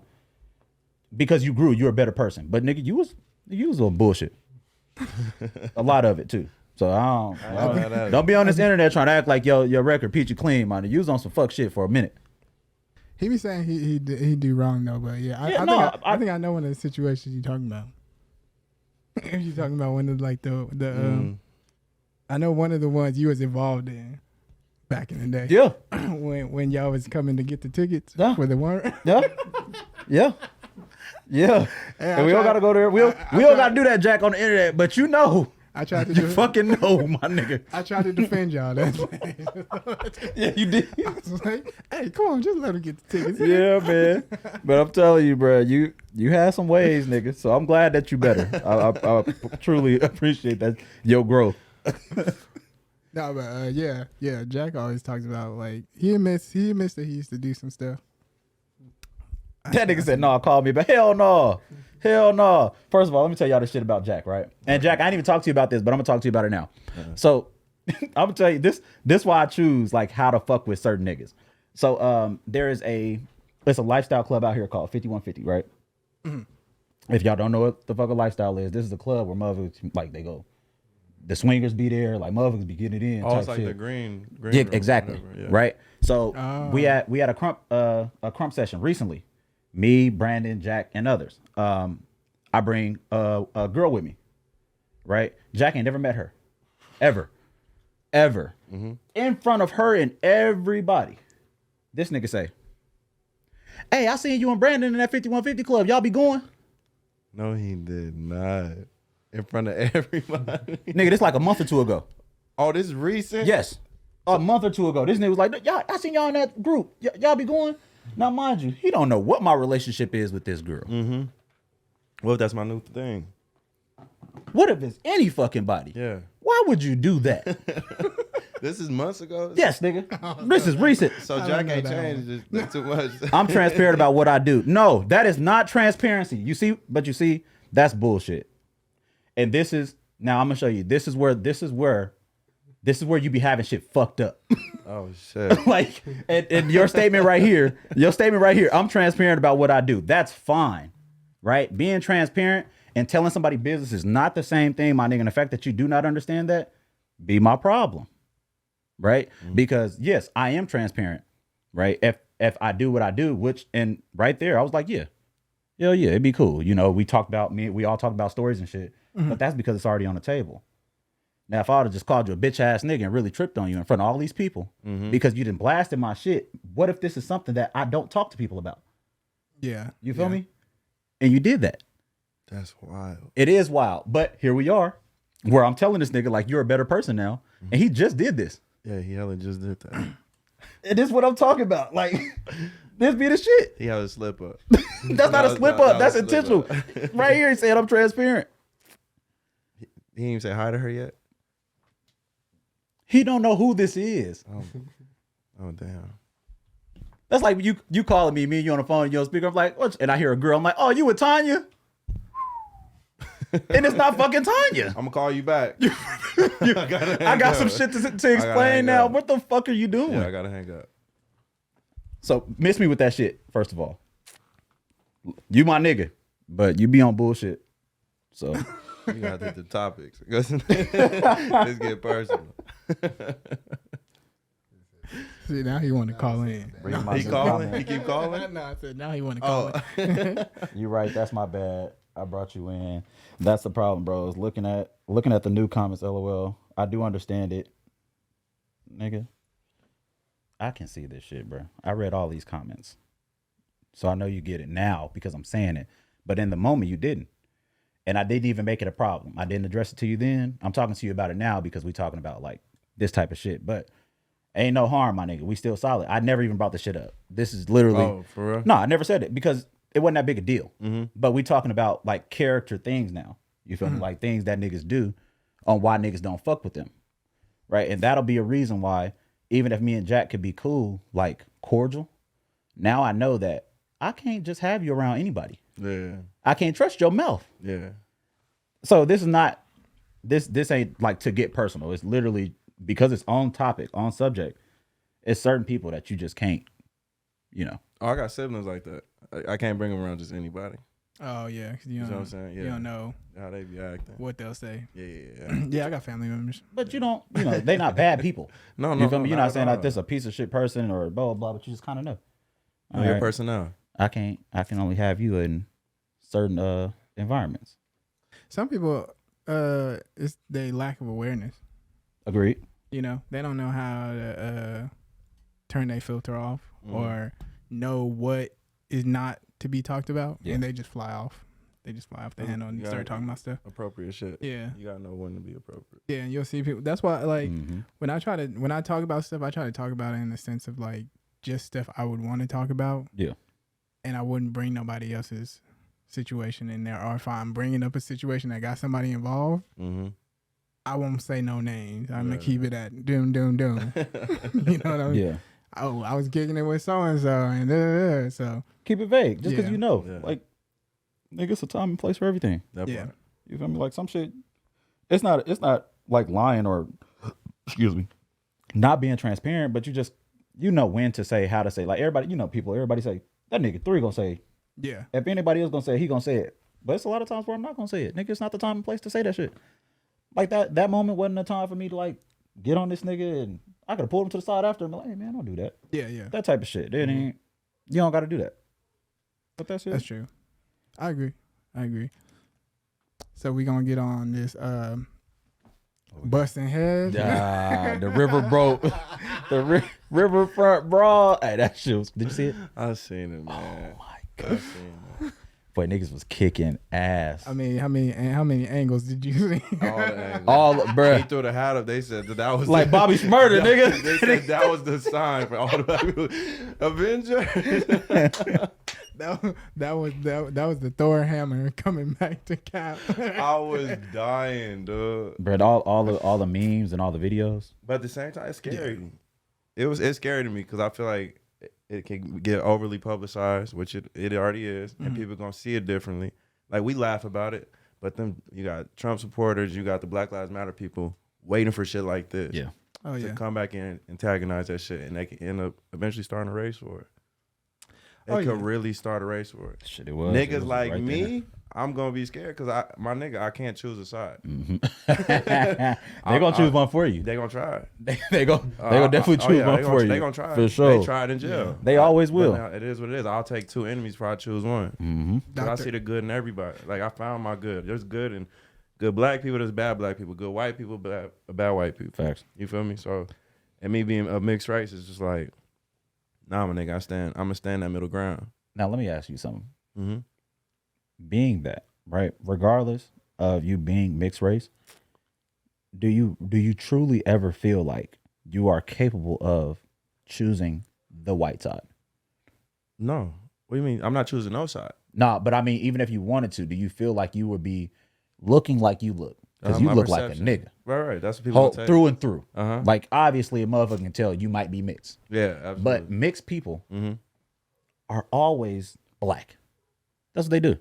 because you grew. You're a better person. But nigga, you was on bullshit. A lot of it too. So don't be on this internet trying to act like your record peachy clean, man. You was on some fuck shit for a minute. He be saying he do wrong though, but yeah, I think I know one of the situations you're talking about. If you're talking about one of like I know one of the ones you was involved in back in the day. Yeah. when y'all was coming to get the tickets for the warrant. Yeah. And we all gotta go there. We all gotta do that, Jack, on the internet. But you know. I tried to fucking know, my nigga. I tried to defend y'all. That's yeah, you did. I was like, hey, come on, just let him get the tickets. Yeah, man. But I'm telling you, bro, you had some ways, nigga. So I'm glad that you better. I truly appreciate that your growth. No, but yeah. Jack always talks about like he admits that he used to do some stuff. That nigga said, no, call me, but hell no. Hell no. First of all, let me tell y'all this shit about Jack, right? And Jack, I didn't even talk to you about this, but I'm gonna talk to you about it now. So I'm gonna tell you this why I choose like how to fuck with certain niggas. So it's a lifestyle club out here called 5150, right? Mm-hmm. If y'all don't know what the fuck a lifestyle is, this is a club where motherfuckers like they go. The swingers be there, like motherfuckers be getting it in. Oh, it's like shit. the green yeah, room, exactly. whatever, yeah. Right. So we had a crump session recently. Me, Brandon, Jack, and others. I bring a girl with me, right? Jack ain't never met her, ever, mm-hmm. In front of her and everybody. This nigga say, "Hey, I seen you and Brandon in that 5150 club. Y'all be going?" No, he did not. In front of everybody. Nigga, this like a month or two ago. Oh, this is recent? Yes, a month or two ago. This nigga was like, "Y'all, I seen y'all in that group. Y'all be going?" Now, mind you, he don't know what my relationship is with this girl. Mm-hmm. Well, that's my new thing. What if it's any fucking body? Yeah. Why would you do that? This is months ago? Yes, nigga. This is recent. So Jack ain't changed just too much. I'm transparent about what I do. No, that is not transparency. You see, that's bullshit. And this is, now I'm gonna show you. This is where you be having shit fucked up. Oh shit. Like, and your statement right here, I'm transparent about what I do. That's fine, right? Being transparent and telling somebody business is not the same thing, my nigga. And the fact that you do not understand that, be my problem, right? Mm-hmm. Because yes, I am transparent, right? If I do what I do, which, and right there, I was like, yeah, it'd be cool. You know, we all talked about stories and shit, mm-hmm. But that's because it's already on the table. Now, if I would have just called you a bitch ass nigga and really tripped on you in front of all these people because you didn't blasted my shit, what if this is something that I don't talk to people about? Yeah. You feel me? And you did that. That's wild. It is wild. But here we are, where I'm telling this nigga, like, you're a better person now. And he just did this. Yeah, he hella just did that. And this is what I'm talking about. Like, this be the shit. He had a slip up. That's not a slip up. That's intentional. Right here, he said I'm transparent. He didn't even say hi to her yet. He don't know who this is. Oh damn. That's like you calling me and you on the phone, you on speaker. I'm like, what? And I hear a girl. I'm like, oh, you with Tanya? And it's not fucking Tanya. I'm gonna call you back. I got some shit to explain now. What the fuck are you doing? Yeah, I gotta hang up. So miss me with that shit. First of all, you my nigga, but you be on bullshit. So You gotta hit the topics. Let's get personal. See, now he want to call in. He calling? He keep calling? No, I said now he want to call in. You right. That's my bad. I brought you in. That's the problem, bro. Is looking at the new comments. LOL. I do understand it, nigga. I can see this shit, bro. I read all these comments, so I know you get it now because I'm saying it. But in the moment, you didn't, and I didn't even make it a problem. I didn't address it to you then. I'm talking to you about it now because we talking about like this type of shit. But ain't no harm, my nigga. We still solid. I never even brought the shit up. This is literally. Oh, for real? No, I never said it because it wasn't that big a deal. But we talking about like character things now. You feel me? Like things that niggas do on why niggas don't fuck with them. Right? And that'll be a reason why even if me and Jack could be cool, like cordial, now I know that I can't just have you around anybody. Yeah. I can't trust your mouth. Yeah. So this is not, this ain't like to get personal. It's literally because it's on topic, on subject. It's certain people that you just can't, you know. Oh, I got siblings like that. I can't bring them around just anybody. Oh yeah, 'cause you know don't, what I'm saying? Yeah. you don't know How they be acting. what they'll say. Yeah. Yeah, I got family members. But you don't, you know, they not bad people. No, You feel me? You're not at saying all. like this a piece of shit person or blah, blah, blah, but you just kind of know. Know your Alright. personnel. I can only have you in certain environments. Some people, it's their lack of awareness. Agreed. You know, they don't know how to turn their filter off or know what is not to be talked about, and they just fly off. They just fly off the handle and start talking about stuff. Appropriate shit. Yeah. You gotta know when to be appropriate. Yeah, and you'll see people. That's why, like, when I talk about stuff, I try to talk about it in the sense of like just stuff I would want to talk about. Yeah. And I wouldn't bring nobody else's situation in there. Or if I'm bringing up a situation that got somebody involved, I won't say no names. I'm gonna keep it at doom. You know what I mean? Yeah. Oh, I was kicking it with so and so, and so Keep it vague, just because Yeah. you know, Yeah. like, nigga, it's a time and place for everything. That Yeah. part. You feel me? Like some shit. It's not like lying or, excuse me, not being transparent, but you know when to say, how to say. Like everybody, you know, everybody say that nigga 3 gonna say. yeah. If anybody else gonna say it, he gonna say it. But it's a lot of times where I'm not gonna say it. Nigga, it's not the time and place to say that shit. Like that moment wasn't the time for me to like get on this nigga, and I could have pulled him to the side after and be like, hey man, don't do that. Yeah. That type of shit. It ain't, you don't gotta do that. But that's it. That's true. I agree. So we gonna get on this busting heads. The river broke. The riverfront brawl. Hey, that shit was, did you see it? I seen it, man. Oh my I god. seen it. Boy, niggas was kicking ass. I mean, how many angles did you see? All the angles. All, He bruh. threw the hat up. They said that was Like Bobby Shmurda, nigga. They said that was the sign for all the black people. Avengers. that was the Thor hammer coming back to Cap. I was dying, dude. Bruh, all the memes and all the videos. But at the same time, it's scary. It's scary to me because I feel like it can get overly publicized, which it already is, and people gonna see it differently. Like we laugh about it, but then you got Trump supporters, you got the Black Lives Matter people waiting for shit like this. Yeah. Oh to yeah. come back and antagonize that shit, and they can end up eventually starting a race for it. They Oh, could yeah. really start a race for it. Shit, it was. It Niggas was like right me, I'm gonna be scared because I can't choose a side. there. They gonna choose one for you. They gonna try. They gonna definitely choose one for you. They gonna try. For sure. They tried in jail. They always But will. now, it is what it is. I'll take 2 enemies before I choose one. Mm-hmm. But I see the good in everybody. Like I found my good. There's good in good black people, there's bad black people. Good white people, bad white people. Facts. You feel me? So, and me being a mixed race is just like, nah, my nigga, I'm gonna stand that middle ground. Now let me ask you something. Mm-hmm. Being that, right, regardless of you being mixed race, do you truly ever feel like you are capable of choosing the white side? No. What do you mean? I'm not choosing no side. Nah, but I mean, even if you wanted to, do you feel like you would be looking like you look? Because you My look perception. like a nigga. Right. That's what people say. Through and through. Uh-huh. Like, obviously, a motherfucker can tell you might be mixed. Yeah, absolutely. But mixed people Mm-hmm. are always black. That's what they do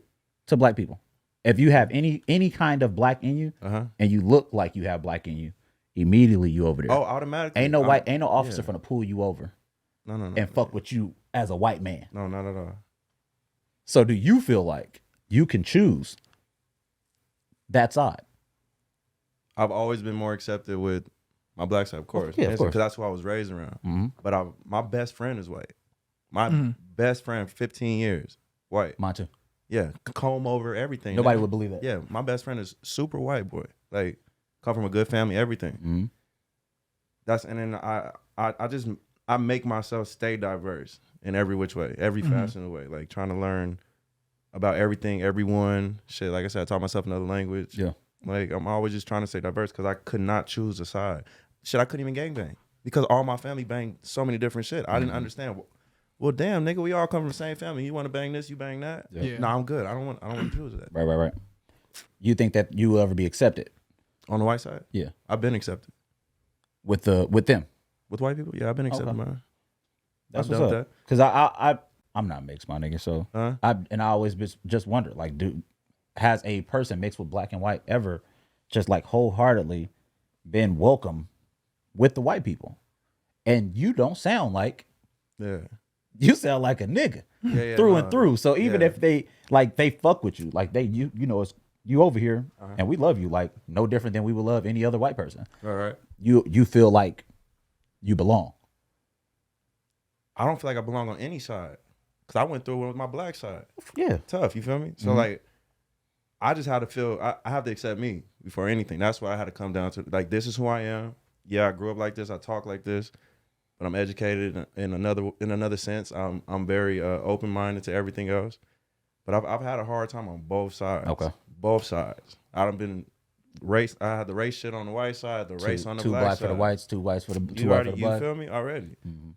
to black people. If you have any kind of black in you, and you look like you have black in you, immediately you over there. Oh, automatically. Ain't no officer finna pull you over. No. And fuck with you as a white man. No, not at all. So do you feel like you can choose that side? I've always been more accepted with my black side, of course. Yeah, of course. Because that's who I was raised around. Mm-hmm. But my best friend is white. My best friend, 15 years, white. Mine too. Yeah, comb over everything. Nobody would believe that. Yeah, my best friend is super white boy. Like, come from a good family, everything. Mm-hmm. And then I make myself stay diverse in every which way, every fashionable way. Like trying to learn about everything, everyone. Shit, like I said, I taught myself another language. Yeah. Like I'm always just trying to stay diverse because I could not choose a side. Shit, I couldn't even gangbang because all my family banged so many different shit. I didn't understand. Well, damn, nigga, we all come from the same family. You want to bang this, you bang that. Yeah. No, I'm good. I don't want to choose that. Right. You think that you will ever be accepted? On the white side, Yeah. I've been accepted. With them? With white people, yeah, I've been accepted, man. That's I've what's done up. Because I'm not mixed, my nigga. So Huh? I always just wonder, like, has a person mixed with black and white ever just like wholeheartedly been welcome with the white people? And you don't sound like you sound like a nigga through and through. So even if they fuck with you, like you know it's you over here and we love you like no different than we would love any other white person. All right. You feel like you belong. I don't feel like I belong on any side because I went through it with my black side. Yeah. Tough, you feel me? So like, I just had to feel, I have to accept me before anything. That's why I had to come down to, like, this is who I am. Yeah, I grew up like this. I talk like this, but I'm educated in another sense. I'm very open-minded to everything else. But I've had a hard time on both sides. Okay. Both sides. I had the race shit on the white side, the race on the black side. For the whites, two whites for the You white for the black. feel me? Already. Mm-hmm.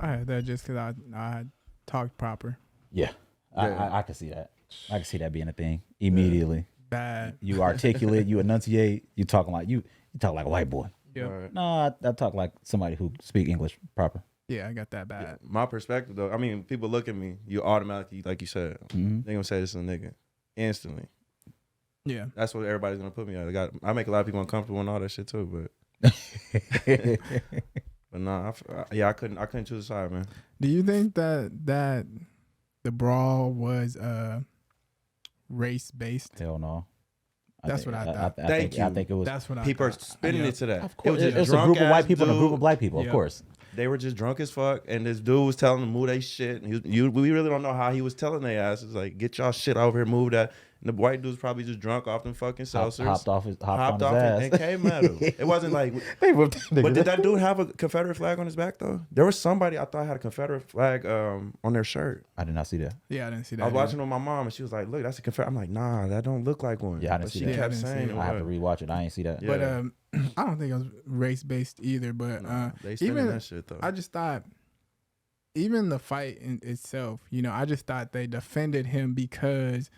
I had that just because I talked proper. Yeah. I can see that. I can see that being a thing immediately. Bad. You articulate, you enunciate, you talk like a white boy. Yeah. Right. No, I talk like somebody who speak English proper. Yeah, I got that bad. My perspective, though, I mean, people look at me, you automatically, like you said, Mm-hmm. they gonna say this is a nigga instantly. Yeah. That's what everybody's gonna put me at. I make a lot of people uncomfortable and all that shit too, but but nah, I couldn't choose a side, man. Do you think that the brawl was race based? Hell no. That's what I thought. I Thank you. think it was. That's what I People are thought. spinning Yeah. it to that. Of course, It was just it's a group of white drunk-ass people and a group of dude. black people. Of Yeah. course. They were just drunk as fuck, and this dude was telling them move they shit. And we really don't know how he was telling their asses like, get y'all shit over here, move that. And the white dude's probably just drunk off them fucking seltzers. Hopped on his and ass. came at him. It wasn't like. But did that dude have a Confederate flag on his back though? There was somebody I thought had a Confederate flag on their shirt. I did not see that. Yeah, I didn't see that. I was either. watching with my mom, and she was like, "Look, that's a Confederate." I'm like, "Nah, that don't look like one." Yeah, I didn't but see she that. Yeah, I kept didn't see saying it. it. I have to was. rewatch it. I ain't see that. Yeah. But I don't think it was race based either. But They spinning even that shit though. I just thought, even the fight in itself, I just thought they defended him because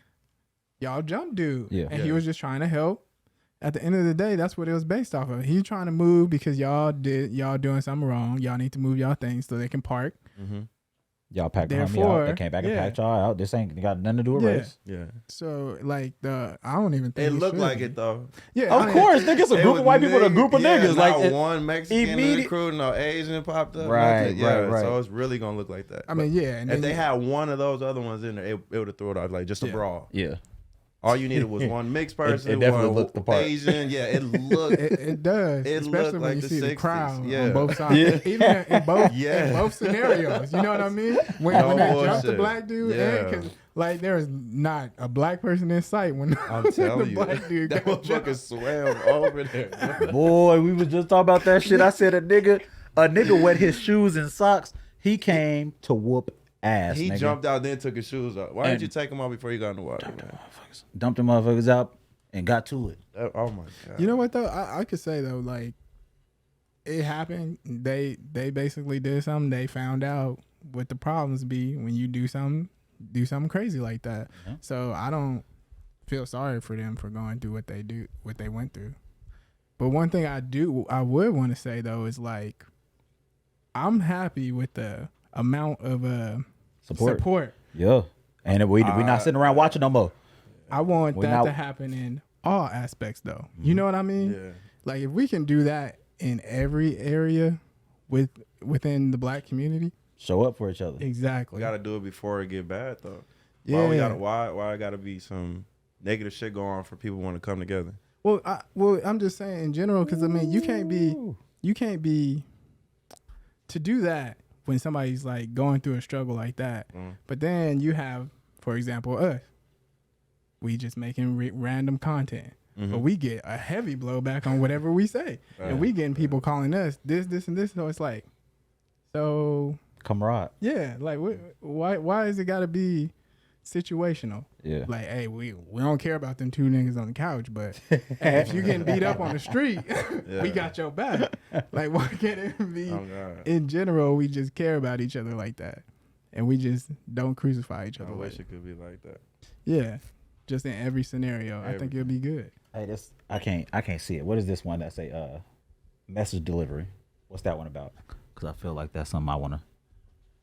y'all jumped dude, Yeah. and Yeah. he was just trying to help. At the end of the day, that's what it was based off of. He trying to move because y'all doing something wrong. Y'all need to move y'all things so they can park. Mm-hmm. Y'all packed me Therefore, out. They came back and yeah. packed y'all out. This ain't got nothing to do with Yeah. race. Yeah, So like I don't even think it he looked should like be. it though. Yeah, Of course, nigga, it's a It group was of white people and a group of niggas. Not Like one Mexican in the immediate- crew, no Asian popped up. Right, nothing. Yeah, right. So it's really gonna look like that. I mean, yeah. And if then they had one of those other ones in there, it would have thrown it off like just a Yeah. brawl. yeah. All you needed was one mixed person, it definitely one looked the part. Asian. Yeah, it looked. it does, It especially looked when like you the see the 60s, crowd yeah. on both sides. Yeah. Even in both Yeah. in both scenarios. You know what I mean? When No they jump the bullshit. black dude, Yeah. because Like there's not a black person in sight when I'm the telling you, black dude that got motherfucker jumped. swam over there. Boy, we was just talking about that shit. I said a nigga wet his shoes and socks. He came to whoop ass. He nigga. jumped out, then took his shoes off. Why didn't you take them off before you got in the water, man? Dumped the motherfuckers out and got to it. Oh my god. You know what though? I could say though, like it happened. They basically did something. They found out what the problems be when you do something crazy like that. Yeah. So I don't feel sorry for them for going through what they went through. But one thing I would want to say though is like I'm happy with the amount of support. Yeah. And we not sitting around watching no more. I want We're that not- to happen in all aspects though. You know what I mean? Yeah. Like if we can do that in every area within the black community, Show up for each other. exactly. We gotta do it before it get bad though. Yeah. Why it gotta be some negative shit going on for people want to come together? Well, I'm just saying in general because I mean you can't be to do that when somebody's like going through a struggle like that. But then you have, for example, us. We just making random content, but we get a heavy blowback on whatever we say, and we getting people calling us this, and this. So it's like, so Comrade. yeah, like why is it got to be situational? Yeah. Like, hey, we don't care about them two niggas on the couch, but hey, if you getting beat up on the street, we got your back. Like, why can't it be Oh, God. in general? We just care about each other like that, and we just don't crucify each I other. wish Like it could be like that. yeah, just in every scenario, I think it'll be good. Hey, this I can't see it. What is this one that say message delivery? What's that one about? Because I feel like that's something I want to.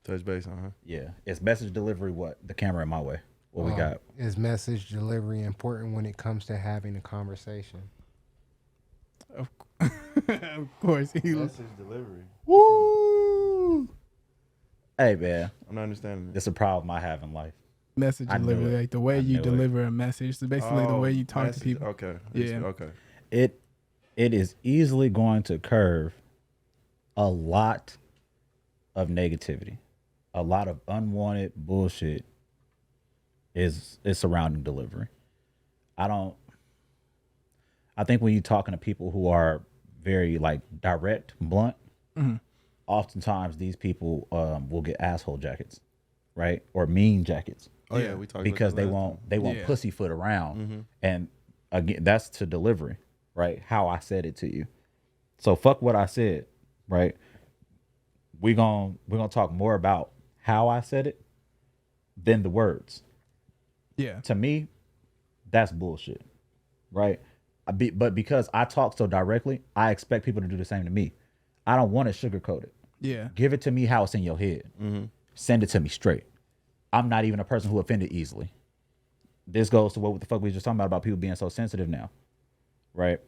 Touch base on her. Yeah, it's message delivery. What the camera in my way? What we got? Is message delivery important when it comes to having a conversation? Of course, he Message delivery. Woo! Hey man, I'm not understanding it. it's a problem I have in life. message I knew delivery, it. like the way I you knew it. deliver a message. So basically, the way you talk to message. people. Okay. Yeah. Okay. It is easily going to curve a lot of negativity, a lot of unwanted bullshit is surrounding delivery. I think when you're talking to people who are very like direct, blunt, oftentimes these people will get asshole jackets, right? Or mean jackets. Oh yeah, we talked Because about they that won't Yeah. pussyfoot around. And again, that's to delivery, right? How I said it to you. So fuck what I said, right? We're gonna talk more about how I said it than the words. Yeah, To me, that's bullshit, right? But because I talk so directly, I expect people to do the same to me. I don't want it sugarcoated. yeah, Give it to me how it's in your head. Send it to me straight. I'm not even a person who offended easily. This goes to what the fuck we were just talking about people being so sensitive now, right?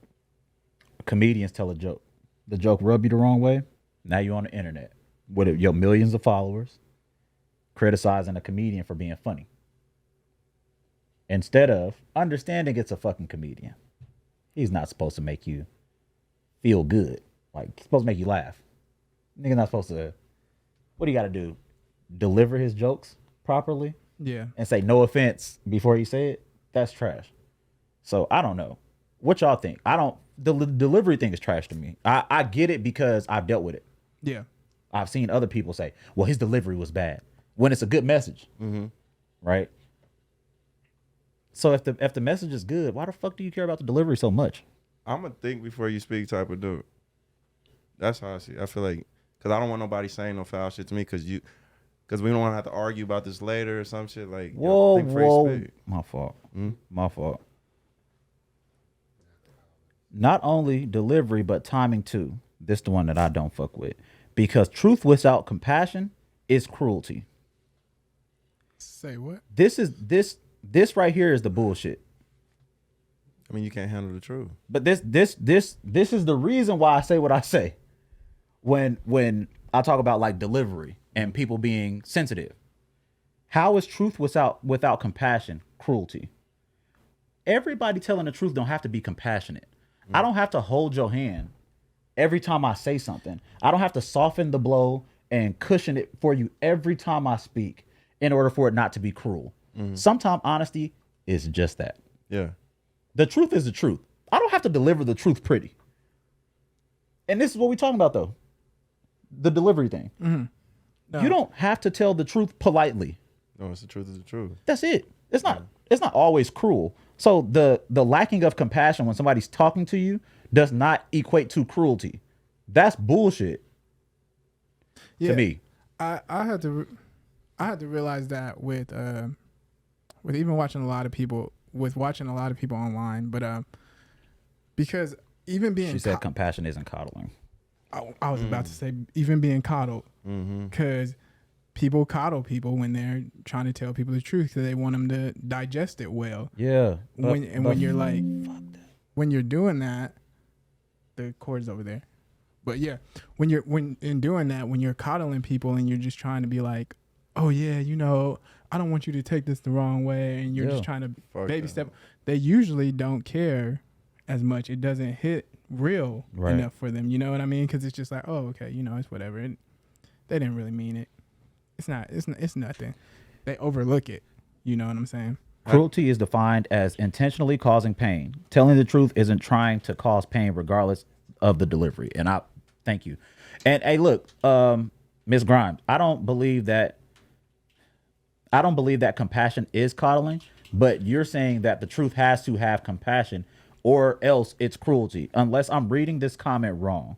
Comedians tell a joke. The joke rub you the wrong way. Now you're on the internet with your millions of followers criticizing a comedian for being funny. Instead of understanding it's a fucking comedian. He's not supposed to make you feel good. Like, he's supposed to make you laugh. Nigga not supposed to, what do you got to do? Deliver his jokes properly yeah. and say no offense before you say it? That's trash. So I don't know. What y'all think? The delivery thing is trash to me. I get it because I've dealt with it. Yeah. I've seen other people say, well, his delivery was bad. When it's a good message. Right? So if the message is good, why the fuck do you care about the delivery so much? I'm gonna think before you speak type of dude. That's how I see it. I feel like, because I don't want nobody saying no foul shit to me because we don't want to have to argue about this later or some shit. Like, Whoa, think before you whoa. speak. My fault. My fault. Not only delivery, but timing too. This the one that I don't fuck with. Because truth without compassion is cruelty. Say what? This right here is the bullshit. I mean, you can't handle the truth. But this is the reason why I say what I say. When I talk about like delivery and people being sensitive. How is truth without compassion cruelty? Everybody telling the truth don't have to be compassionate. I don't have to hold your hand every time I say something. I don't have to soften the blow and cushion it for you every time I speak in order for it not to be cruel. Sometimes honesty is just that. Yeah. The truth is the truth. I don't have to deliver the truth pretty. And this is what we're talking about, though. The delivery thing. No. You don't have to tell the truth politely. No, it's the truth is the truth. That's it. It's not always cruel. So the lacking of compassion when somebody's talking to you does not equate to cruelty. That's bullshit. Yeah. To me. I had to realize that with even watching a lot of people online, but because even being She said compassion isn't coddling. I was about to say even being coddled, because people coddle people when they're trying to tell people the truth because they want them to digest it well. Yeah. When you're like, when you're doing that, the cord's over there. But yeah, when in doing that, when you're coddling people and you're just trying to be like, oh yeah, I don't want you to take this the wrong way, and you're just trying to baby step. They usually don't care as much. It doesn't hit real enough for them. You know what I mean? Because it's just like, oh, okay, it's whatever. They didn't really mean it. It's not. It's nothing. They overlook it. You know what I'm saying? Cruelty is defined as intentionally causing pain. Telling the truth isn't trying to cause pain regardless of the delivery. And I thank you. And hey, look, Ms. Grimes, I don't believe that compassion is coddling, but you're saying that the truth has to have compassion or else it's cruelty, unless I'm reading this comment wrong.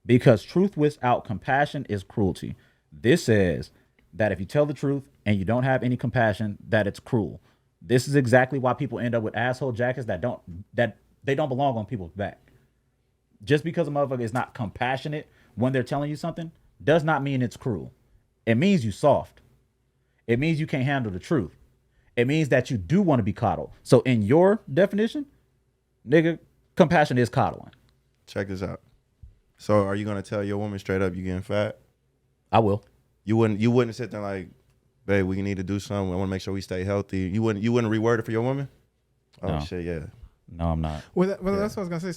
Because truth without compassion is cruelty. This says that if you tell the truth and you don't have any compassion, that it's cruel. This is exactly why people end up with asshole jackets that they don't belong on people's back. Just because a motherfucker is not compassionate when they're telling you something does not mean it's cruel. It means you soft. It means you can't handle the truth. It means that you do want to be coddled. So in your definition, nigga, compassion is coddling. Check this out. So are you gonna tell your woman straight up you getting fat? I will. You wouldn't sit there like, babe, we need to do something. I want to make sure we stay healthy. You wouldn't reword it for your woman? Oh No. shit, yeah. No, I'm not. Well, that's what I was gonna say.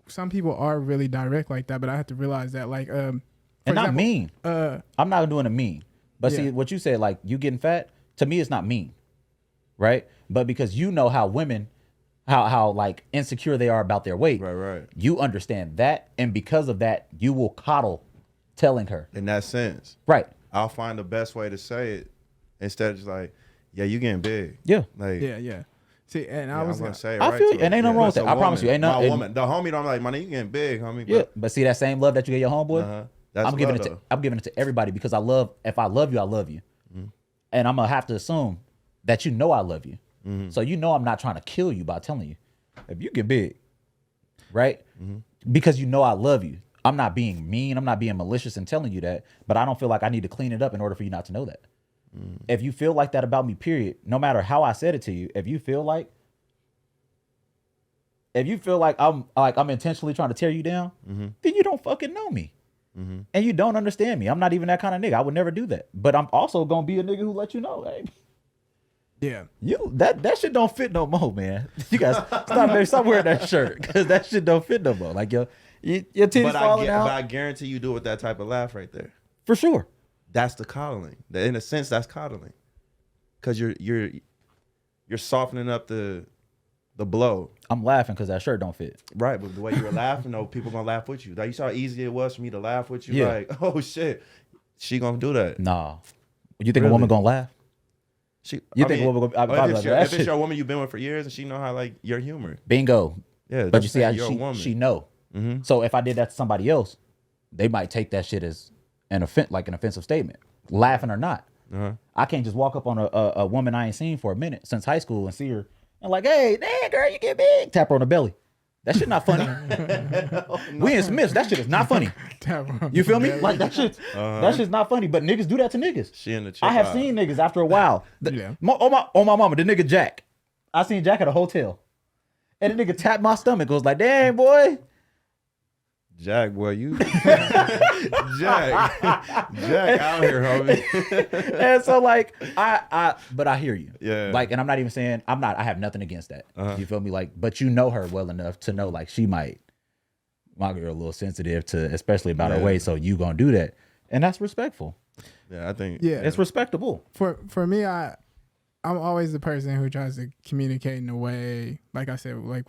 Some people are really direct like that, but I have to realize that, like, And not mean. I'm not doing a mean. But see, what you said, like, you getting fat, to me, it's not mean. Right? But because you know how women, how like insecure they are about their weight. Right. You understand that. And because of that, you will coddle telling her. In that sense. Right. I'll find the best way to say it instead of just like, yeah, you getting big. Yeah. Like, yeah. See, and I was gonna say it I right feel to you, her. and ain't nothing wrong with that. I promise you, ain't my nothing. woman. The homie, I'm like, my nigga, you getting big, homie. Yeah, but see that same love that you get your homeboy, That's I'm giving it to everybody because if I love you, I love you, and I'm gonna have to assume that I love you. So I'm not trying to kill you by telling you if you get big, right? Because I love you. I'm not being mean. I'm not being malicious in telling you that, but I don't feel like I need to clean it up in order for you not to know that. If you feel like that about me, period, no matter how I said it to you, if you feel like I'm intentionally trying to tear you down, then you don't fucking know me. And you don't understand me. I'm not even that kind of nigga. I would never do that. But I'm also gonna be a nigga who let you know, hey, Yeah. That shit don't fit no more, man. You guys stop wearing that shirt because that shit don't fit no more. Like your titties falling out. But I guarantee you do it with that type of laugh right there. For sure. That's the coddling. In a sense, that's coddling. Cause you're softening up the blow. I'm laughing because that shirt don't fit. Right, but the way you were laughing, though, people gonna laugh with you. Like, you saw how easy it was for me to laugh with you. Yeah. Like, oh shit, she gonna do that. Nah. You think a woman gonna laugh? If it's your woman you've been with for years and she know how like your humor. Bingo. Yeah, but you see how she know. So if I did that to somebody else, they might take that shit as an offensive statement, laughing or not. I can't just walk up on a woman I ain't seen for a minute since high school and see her and like, hey, damn girl, you get big. Tap her on the belly. That shit not funny. We in Smiths. That shit is not funny. You feel me? Like that shit's not funny. But niggas do that to niggas. She in the I have seen niggas after a while. On my mama, the nigga Jack. I seen Jack at a hotel. And the nigga tapped my stomach. Was like, damn boy. Jack, boy, you Jack out here, homie. And so like but I hear you. Yeah. Like, and I'm not even saying I have nothing against that. You feel me? Like, but you know her well enough to know like she might my girl a little sensitive to especially about her weight, so you gonna do that. And that's respectful. Yeah, I think Yeah. It's respectable. For me, I'm always the person who tries to communicate in a way, like I said, like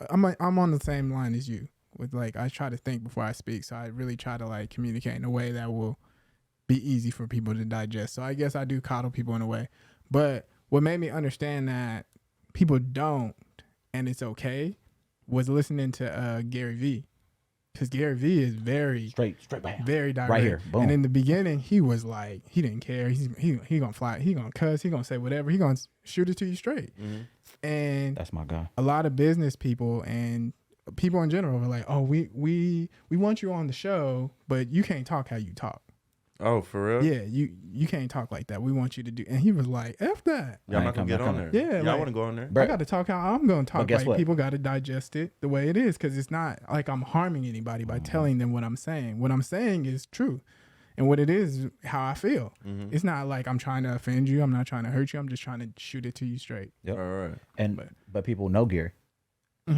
I'm on the same line as you. With like, I try to think before I speak, so I really try to like communicate in a way that will be easy for people to digest. So I guess I do coddle people in a way. But what made me understand that people don't, and it's okay, was listening to Gary Vee. Because Gary Vee is very straight bam. Very direct. Right here. Boom. And in the beginning, he was like, he didn't care. He gonna fly. He gonna cuss. He gonna say whatever. He gonna shoot it to you straight. And that's my guy. A lot of business people and people in general are like, oh, we want you on the show, but you can't talk how you talk. Oh, for real? Yeah, you can't talk like that. We want you to do. And he was like, F that. Y'all not gonna get on there. Yeah, y'all want to go on there. I got to talk how I'm gonna talk. Like what? people got to digest it the way it is, because it's not like I'm harming anybody by telling them what I'm saying. What I'm saying is true, and what it is how I feel. It's not like I'm trying to offend you. I'm not trying to hurt you. I'm just trying to shoot it to you straight. Yep. All right. And but people know Gary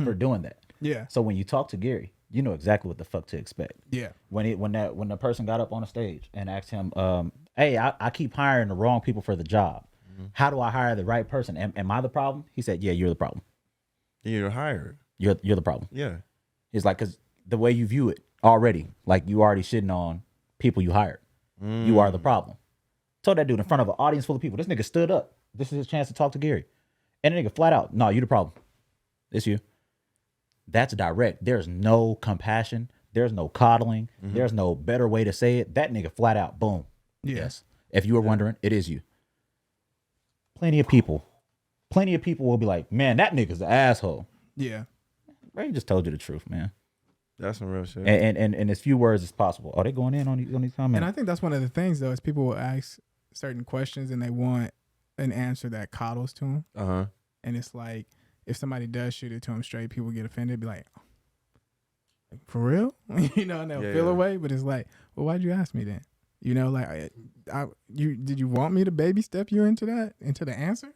for doing that. Yeah. So when you talk to Gary, you know exactly what the fuck to expect. Yeah. When the person got up on the stage and asked him, hey, I keep hiring the wrong people for the job. How do I hire the right person? Am I the problem? He said, yeah, you're the problem. You're hired. You're the problem. Yeah. He's like, because the way you view it already, like you already shitting on people you hired. You are the problem. Told that dude in front of an audience full of people. This nigga stood up. This is his chance to talk to Gary. And the nigga flat out, no, you the problem. It's you. That's direct. There's no compassion. There's no coddling. There's no better way to say it. That nigga flat out, boom. Yes. If you were wondering, it is you. Plenty of people will be like, man, that nigga's an asshole. Yeah. Ray just told you the truth, man. That's some real shit. And as few words as possible. Are they going in on these comments? And I think that's one of the things, though, is people will ask certain questions and they want an answer that coddles to them. And it's like, if somebody does shoot it to them straight, people get offended, be like, for real? You know, and they'll feel away. But it's like, well, why'd you ask me then? You know, like, did you want me to baby step you into the answer?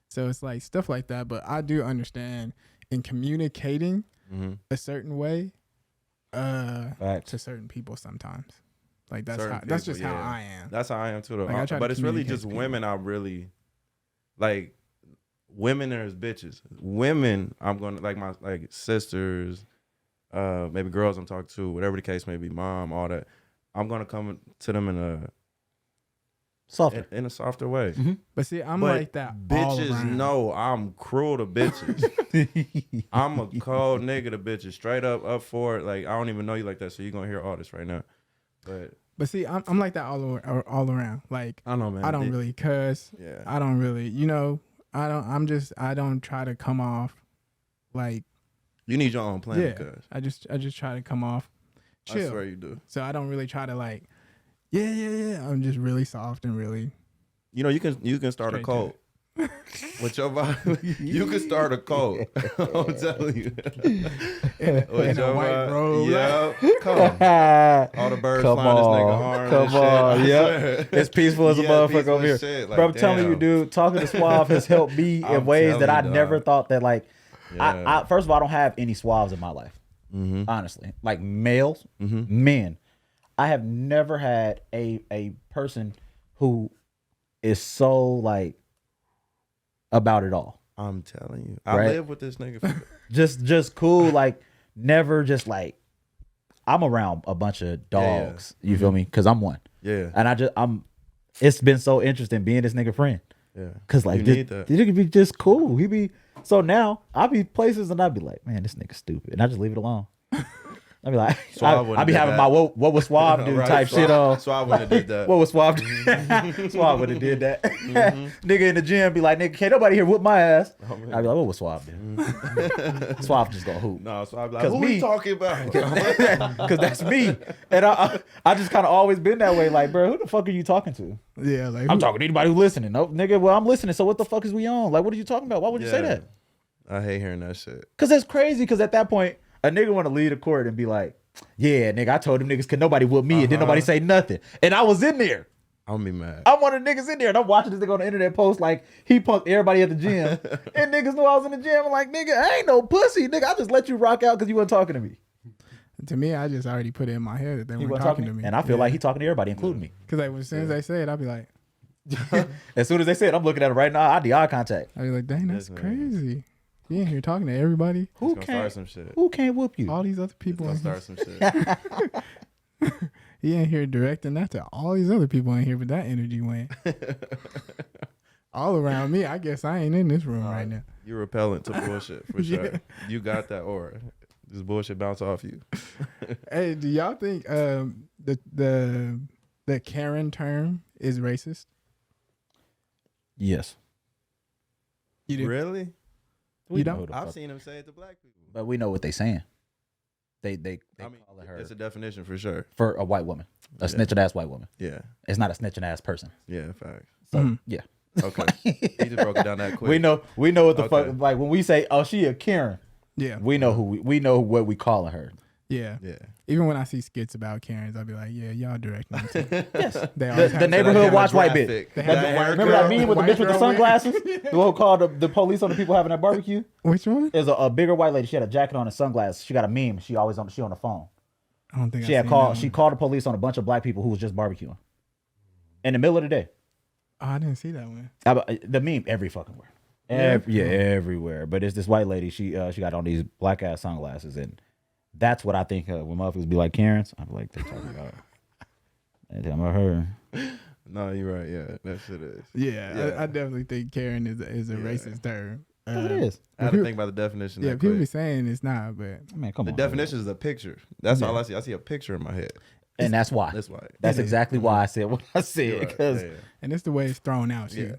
So it's like stuff like that. But I do understand in communicating a certain way to certain people sometimes. Like that's just how I am. That's how I am too, though. Like, but it's really just women. I really like. Women are as bitches. Women, I'm gonna like my sisters, maybe girls I'm talking to, whatever the case may be, mom, all that. I'm gonna come to them in a softer way. But see, I'm like that. Bitches know I'm cruel to bitches. I'm a cold nigga to bitches, straight up for it. Like I don't even know you like that, so you're gonna hear all this right now. But see, I'm like that all around. Like I know, man. I don't really cuss. Yeah. I don't really, I don't try to come off like you need your own plan. Yeah, cause I just try to come off chill. I swear you do. So I don't really try to like, yeah. I'm just really soft and really. You can start a cult. With your vibe, you can start a cult. I'm telling you. In a white robe. Yeah, come on. All the birds flying this nigga arms. Come on, yeah. It's peaceful as a motherfucker over here. Shit, like, bro, I'm telling you, dude, talking to Suave has helped me in ways that I never thought that, like, I first of all, I don't have any Suaves in my life. Honestly. Like males, men. I have never had a person who is so, like, about it all. I'm telling you. I live with this nigga. just cool, like never just like I'm around a bunch of dogs. You feel me? Cause I'm one. Yeah. And it's been so interesting being this nigga friend. Yeah. Cause like this nigga be just cool. He be so now I be places and I be like, man, this nigga's stupid. And I just leave it alone. I be like, I be having my what was Suave do type shit on. Suave would have did that. What was Suave do? Suave would have did that. Nigga in the gym be like, nigga, can't nobody here whoop my ass. I be like, what was Suave do? Suave just gonna hoop. No, Suave be like, who you talking about? Because that's me. And I just kind of always been that way. Like, bro, who the fuck are you talking to? Yeah, like I'm talking to anybody who's listening. No, nigga, well, I'm listening. So what the fuck is we on? Like, what are you talking about? Why would you say that? I hate hearing that shit. Because it's crazy. Because at that point, a nigga want to lead a court and be like, yeah, nigga, I told them niggas could nobody whoop me and then nobody say nothing. And I was in there. I'm gonna be mad. I'm one of the niggas in there and I'm watching this nigga on the internet post like he punked everybody at the gym. And niggas knew I was in the gym. I'm like, nigga, I ain't no pussy. Nigga, I just let you rock out because you weren't talking to me. To me, I just already put it in my head that they weren't talking to me. And I feel like he talking to everybody, including me. Because like, as soon as they say it, I'll be like, As soon as they say it, I'm looking at it right now. I do eye contact. I'd be like, dang, that's Yes, man. crazy. You in here talking to everybody. Who It's gonna can't? start some shit. Who can't whoop you? All these other people It's in gonna here. start some shit. He in here directing that to all these other people in here, but that energy went all around me. I guess I ain't in this room right now. You're repellent to bullshit for Yeah. sure. You got that aura. This bullshit bounce off you. Hey, do y'all think the Karen term is racist? Yes. You do? Really? You know don't? who the I've fuck- seen them say it to black people. But we know what they saying. They I mean, call it her it's a definition for sure. for a white woman, a snitching ass white woman. Yeah. It's not a snitching ass person. Yeah, facts. So yeah, Okay. He just broke it down that quick. we know what the Okay. fuck. Like when we say, "Oh, she a Karen," Yeah. we know who we know what we calling her. Yeah. Yeah. Even when I see skits about Karens, I'll be like, yeah, y'all directing me to. Yes, They always the have neighborhood watch white bitch. Demographic. They have That the white haircut. Remember that meme with the White bitch with the girl sunglasses? The one called the police on the people having that barbecue. Which one? There's a bigger white lady. She had a jacket on and sunglasses. She got a meme. She always on the phone. I don't think She had called. She called the police on a bunch of black people who was just barbecuing in the middle of the day. Oh, I didn't see that one. The meme every fucking where. Everywhere. But it's this white lady. She got on these black ass sunglasses, and that's what I think of when motherfuckers be like Karens. I'm like, they're talking about. And talking about her. No, you're right. Yeah, that shit is. Yeah, Yeah. I definitely think Karen is a racist term. It is. I had to think about the definition. Yeah, that people quick. be saying it's not, but Man, come The on. definition is a picture. That's all I see. I see a picture in my head. And that's why. That's why. That's exactly why I said what I You're said. right. Because Yeah, and it's the way it's thrown out too.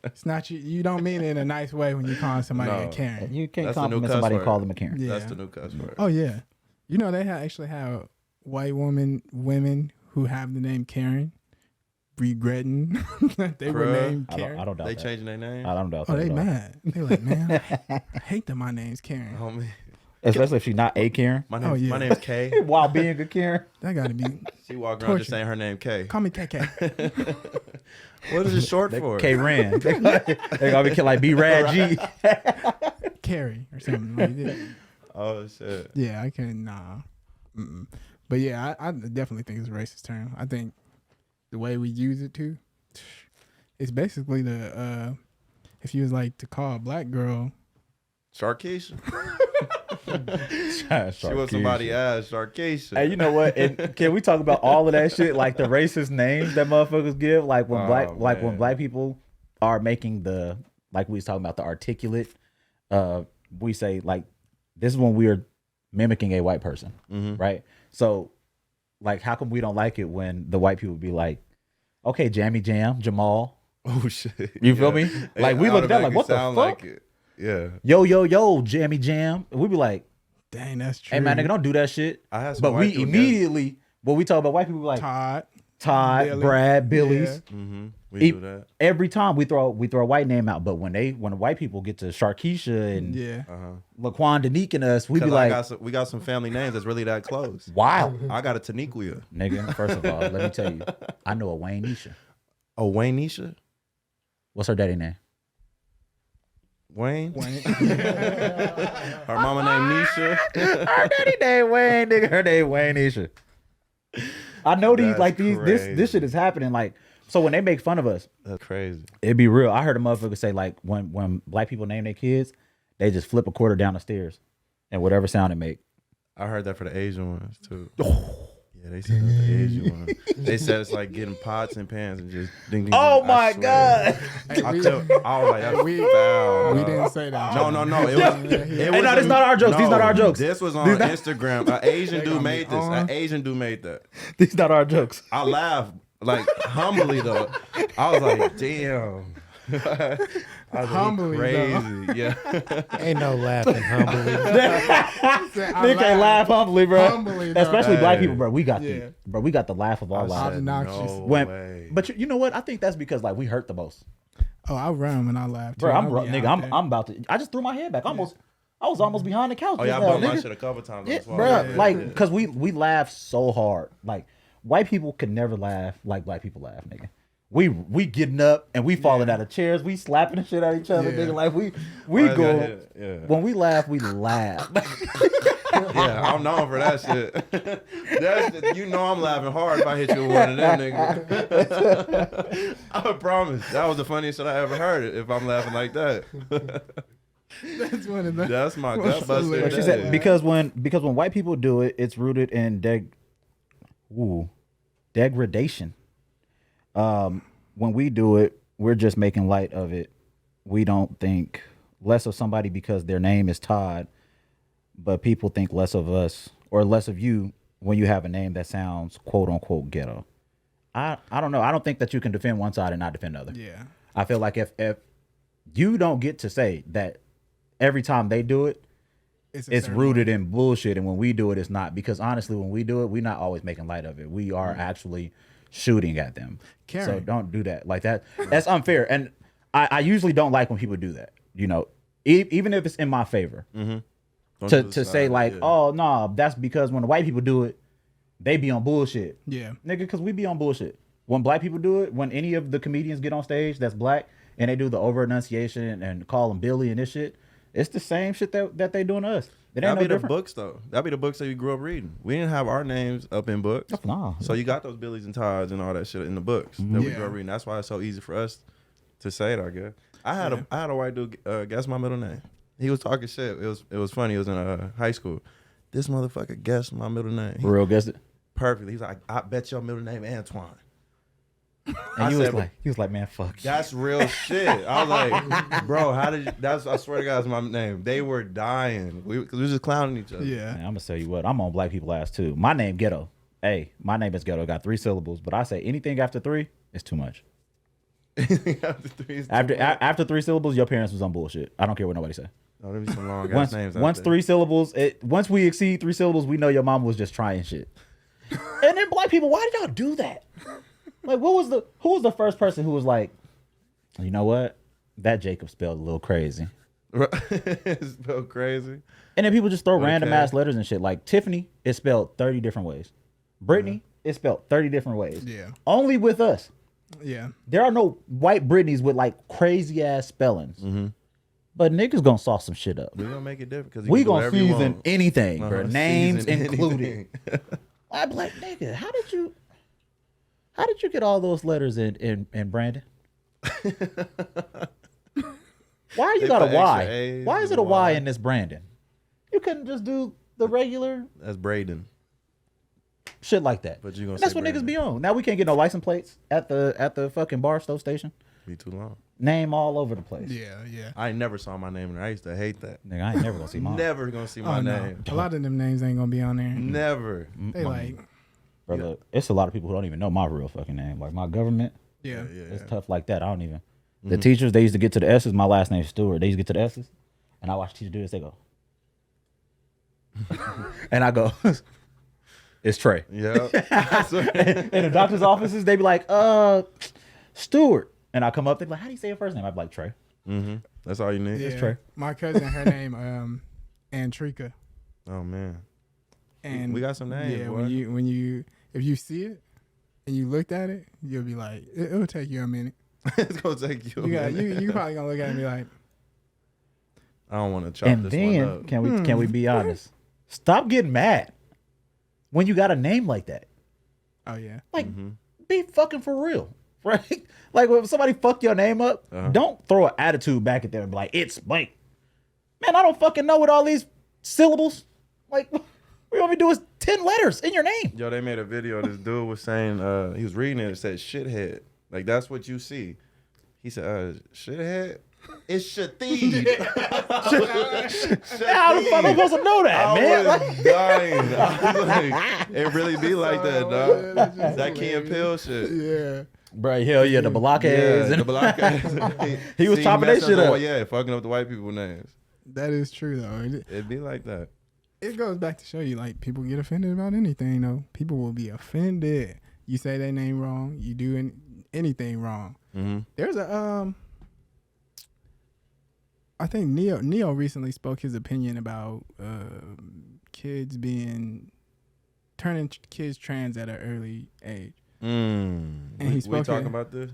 It's not you don't mean it in a nice way when you call somebody a No. Karen. you can't That's the new compliment cuss somebody and word. call them a Karen. Yeah. That's the new cuss word. Oh yeah, you know they actually have white women who have the name Karen regretting that they were Bruh. named I Karen. don't doubt They that. changing their name. I don't doubt Oh, that. they at all. mad. They like, man, I hate that my name's Karen. Oh man, Especially if she's not a Karen. my name. Oh, yeah. My name's Kay. While being a Karen. That gotta be. She walking around just Torture. saying her name Kay. Call me KK. What is it short for? K Ran. They gonna be like B Rad G. Carrie or something like that. Oh shit. Yeah, I can nah. Mm-mm. But yeah, I definitely think it's a racist term. I think the way we use it too, it's basically the if you was like to call a black girl, Sharkeisha. She was somebody ass Sharkeisha. Hey, you know what? And can we talk about all of that shit, like the racist names that motherfuckers give, like when when black people are making the, like we was talking about the articulate, we say like this is when we are mimicking a white person, right? So, like, how come we don't like it when the white people be like, okay, Jammy Jam, Jamal, Oh shit. you feel me? Like we look at that like, what the fuck? Like it. Yeah. Yo, Jammy Jam. We be like, dang, that's true. hey man, nigga, don't do that shit. I had some But white we people immediately, when we talk about white people, we like Todd, Billy. Brad, Billy's. We do that. Every time we throw a white name out, but when the white people get to Sharkeisha and yeah. Laquan Danique and us, we be Because like, we got some family names that's really that close. wow, I got a Taniquia. nigga. First of all, let me tell you, I know a Wayne Nisha. Oh, Wayne Nisha? What's her daddy name? Wayne? Her mama named Nisha. Her daddy name Wayne, nigga. Her name Wayne Nisha. I know these That's like these crazy. this shit is happening. Like, so when they make fun of us, That's crazy. it'd be real. I heard a motherfucker say like when black people name their kids, they just flip a quarter down the stairs and whatever sound it make. I heard that for the Asian ones too. Yeah, they said that the Asian ones. They said it's like getting pots and pans and just ding ding. Oh ding. my I swear. god! I was like, that's foul. We didn't say that. No. It was. Hey, no, this not our jokes. These not our jokes. This was on Instagram. An Asian dude made this. An Asian dude made that. These not our jokes. I laughed like humbly though. I was like, damn. I was Humbly, like, crazy. Yeah. Ain't no laughing humbly. Nigga can't laugh humbly, bro. Humbly, though. Especially black Hey. people, bro. We got Yeah. we got the laugh of all I lives. said, obnoxious. no When, way. but you know what? I think that's because like we hurt the most, Oh, I run when I laugh. Too. bro. I'll be Nigga, out there. I'm about to. I just threw my head back. I was almost behind the couch. Oh yeah, I just now, bumped my nigga. shit a couple times. Yeah, That's why. bro. Yeah, Like, yeah. cause we laugh so hard. Like white people could never laugh like black people laugh, nigga. We getting up and we falling out of chairs. We slapping the shit out of each other, Yeah. nigga. Like we Right, go yeah. when we laugh, we laugh. Yeah, I'm known for that shit. You know I'm laughing hard if I hit you with one of them niggas. I promise. That was the funniest shit I ever heard if I'm laughing like that. That's one of the. That's my gut buster. She said because when white people do it, it's rooted in degradation. When we do it, we're just making light of it. We don't think less of somebody because their name is Todd, but people think less of us or less of you when you have a name that sounds quote unquote ghetto. I don't know. I don't think that you can defend one side and not defend the other. Yeah. I feel like if you don't get to say that every time they do it, it's rooted in bullshit, and when we do it, it's not. Because honestly, when we do it, we're not always making light of it. We are actually shooting at them. Karen. So don't do that. Like that. That's unfair. And I usually don't like when people do that. You know, even if it's in my favor. To say like, oh no, that's because when the white people do it, they be on bullshit. Yeah, nigga, because we be on bullshit. When black people do it, when any of the comedians get on stage that's black and they do the over enunciation and call them Billy and this shit, it's the same shit that they doing to us. That'd be the books though. That'd be the books that you grew up reading. We didn't have our names up in books. No. So you got those Billies and Todds and all that shit in the books that we grew up reading. That's why it's so easy for us to say it, I guess. I had a white dude guess my middle name. He was talking shit. It was funny. It was in high school. This motherfucker guessed my middle name. For real, guessed it? Perfectly. He's like, I bet your middle name Antoine. And he was like, man, fuck. That's real shit. I was like, bro, how did you? I swear to God, that's my name. They were dying. We were just clowning each other. Yeah. Man, I'm gonna tell you what. I'm on black people ass too. My name ghetto. Hey, my name is ghetto. Got 3 syllables, but I say anything after 3 is too much. After 3 syllables, your parents was on bullshit. I don't care what nobody say. Oh, there be some long ass names. Once 3 syllables, once we exceed 3 syllables, we know your mom was just trying shit. And then black people, why did y'all do that? Like, who was the first person who was like, you know what? That Jacob spelled a little crazy. Spelled crazy. And then people just throw random ass letters and shit. Like Tiffany is spelled 30 different ways. Brittany is spelled 30 different ways. Yeah. Only with us. Yeah. There are no white Britneys with like crazy ass spellings. But niggas gonna sauce some shit up. We gonna make it different because we gonna season anything, bro. Names Season included. I'm like, nigga, how did you get all those letters in Brandon? Why you got a Y? Why is it a Y in this Brandon? You couldn't just do the regular. That's Braden. Shit like that. But you gonna that's say what Brandon. niggas be on. Now we can't get no license plates at the fucking Barstow station. Be too long. Name all over the place. Yeah, yeah. I never saw my name and I used to hate that. Nigga, I ain't never gonna see mine. Never gonna see my name. A lot of them names ain't gonna be on there. Never. They like, Bro, look, it's a lot of people who don't even know my real fucking name. Like my government, yeah. it's tough like that. I don't even. The teachers, they used to get to the S's. My last name's Stewart. They used to get to the S's, and I watch teachers do this. They go, and I go, it's Trey. Yeah. In the doctor's offices, they be like, Stewart, and I come up. They be like, how do you say your first name? I be like, Trey. That's all you need. Yeah. It's Trey. My cousin, her name, Antrika. Oh man. And we got some names. Yeah, boy. if you see it and you looked at it, you'll be like, it'll take you a minute. It's gonna take you. You probably gonna look at it and be like, I don't want to chop And this then one up. can we be honest? Stop getting mad when you got a name like that. oh yeah, Like, be fucking for real, right? Like, when somebody fuck your name up, don't throw an attitude back at them and be like, it's blank. Man, I don't fucking know what all these syllables. Like, what you want me to do is 10 letters in your name. Yo, they made a video. This dude was saying, he was reading it. It said shithead. Like, that's what you see. He said, shithead? It's Shatheed. How the fuck am I supposed to know that, man? I was Like, dying. I was like, it really be like that, dog. that's just That Key and Peele shit. yeah. bro, hell yeah, the Balakes. Yeah, and the black He was chopping that shit up. Yeah, fucking up the white people names. That is true though. It'd be like that. It goes back to show you, like, people get offended about anything though. People will be offended. You say their name wrong. You do anything wrong. There's a I think Neo recently spoke his opinion about kids turning kids trans at an early age. And he spoke. We talking about this?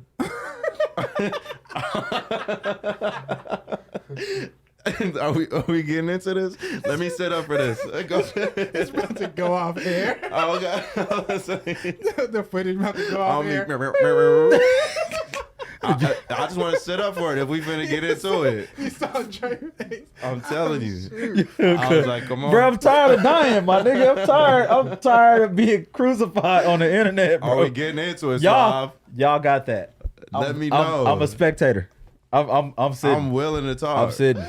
Are we getting into this? Let me set up for this. It's about to go off air. Oh, God. The footage about to go off air. I just want to set up for it if we finna get into it. You saw Dre's face. I'm telling you. I was like, come on. Bro, I'm tired of dying, my nigga. I'm tired of being crucified on the internet, bro. Are we getting into it, y'all, Suave? y'all got that. Let me know. I'm a spectator. I'm sitting. I'm willing to talk. I'm sitting.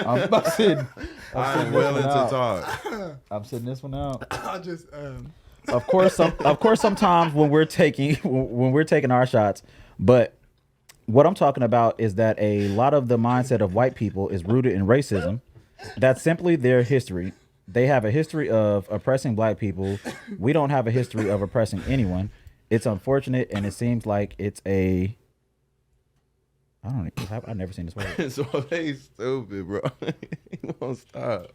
I'm sitting. I'm willing to talk. I'm sitting this one out. I just Of course, sometimes when we're taking our shots, but what I'm talking about is that a lot of the mindset of white people is rooted in racism. That's simply their history. They have a history of oppressing black people. We don't have a history of oppressing anyone. It's unfortunate, and it seems like it's a. I've never seen this word. So they stupid, bro. He won't stop.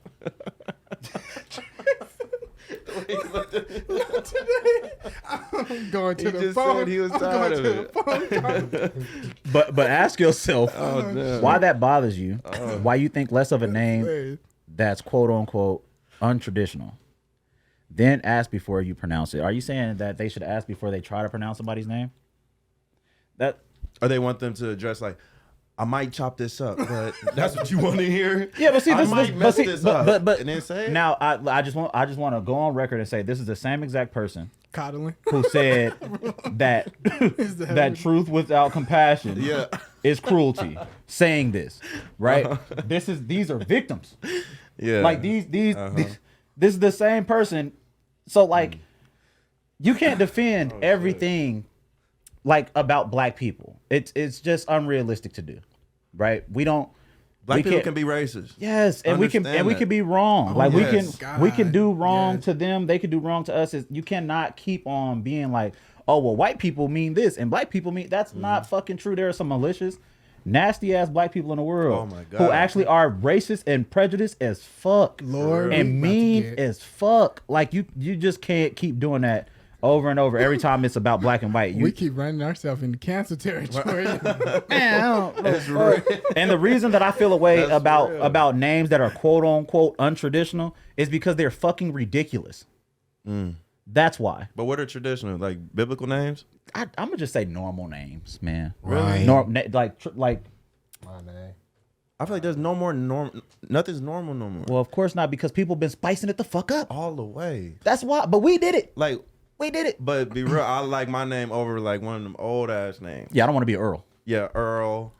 today I'm going to the just phone. said he was I'm tired going of to the phone. But ask yourself damn. why that bothers you. Why you think less of a name Hey, that's quote unquote untraditional. Then ask before you pronounce it. Are you saying that they should ask before they try to pronounce somebody's name? That Or they want them to address like, I might chop this up, but that's what you want to hear. Yeah, but see, I this might mess this up. but And then say it? now I just want to go on record and say this is the same exact person coddling. who said that that truth without compassion Yeah. is cruelty. Saying this, right? These are victims. Yeah. Like these this is the same person. So like you can't defend everything like about black people. It's just unrealistic to do. Right? We don't Black we people can't- can be racist. Yes, and we can Understand be wrong. Like yes. we can do God, wrong yes. to them. They can do wrong to us. You cannot keep on being like, oh well, white people mean this and black people mean that's not fucking true. There are some malicious, nasty ass black people in the world Oh my who God. actually are racist and prejudiced as fuck, Lord, and we about to mean get- as fuck. Like you just can't keep doing that over and over every time it's about black and white. We keep running ourselves into cancer territory. Man, I don't know. That's real. And the reason that I feel a way That's about real. about names that are quote unquote untraditional is because they're fucking ridiculous. That's why. But what are traditional? Like biblical names? I'm gonna just say normal names, man. Really? Like. My name. I feel like there's no more nothing's normal no more. Well, of course not, because people been spicing it the fuck up. All the way. That's why. But we did it. Like, We did it. but be real, I like my name over like one of them old ass names. Yeah, I don't want to be Earl. Yeah, Earl.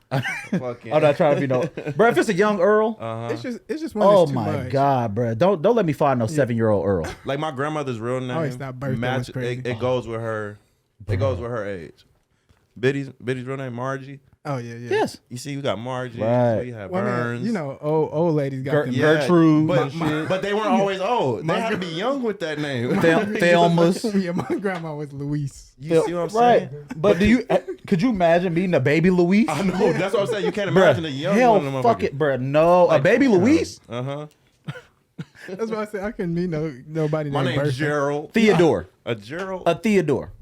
Fucking. I'm not trying to be no. Bro, if it's a young Earl. It's just when Oh it's too my much. God, bro! Don't let me find no 7-year-old Earl. Like my grandmother's real name. always thought birthday was crazy. It goes with her. It goes with her age. Biddy's real name Margie. Oh yeah, yeah. Yes. You see, we got Margie. Right. We have Well, I mean, Burns. you know, old ladies got them. Yeah, Gertrude but, and shit. but they weren't always old. They had to be young with that name. Thelma's. Yeah, my grandma was Luis. You see what I'm Right. saying? But could you imagine meeting a baby Luis? I know. That's what I'm saying. You can't Bruh, imagine a young hell, one of them. fuck it, bro. No, a baby Luis? That's why I said I couldn't meet nobody My named name's Bertha. Gerald. Theodore. A Gerald. A Theodore.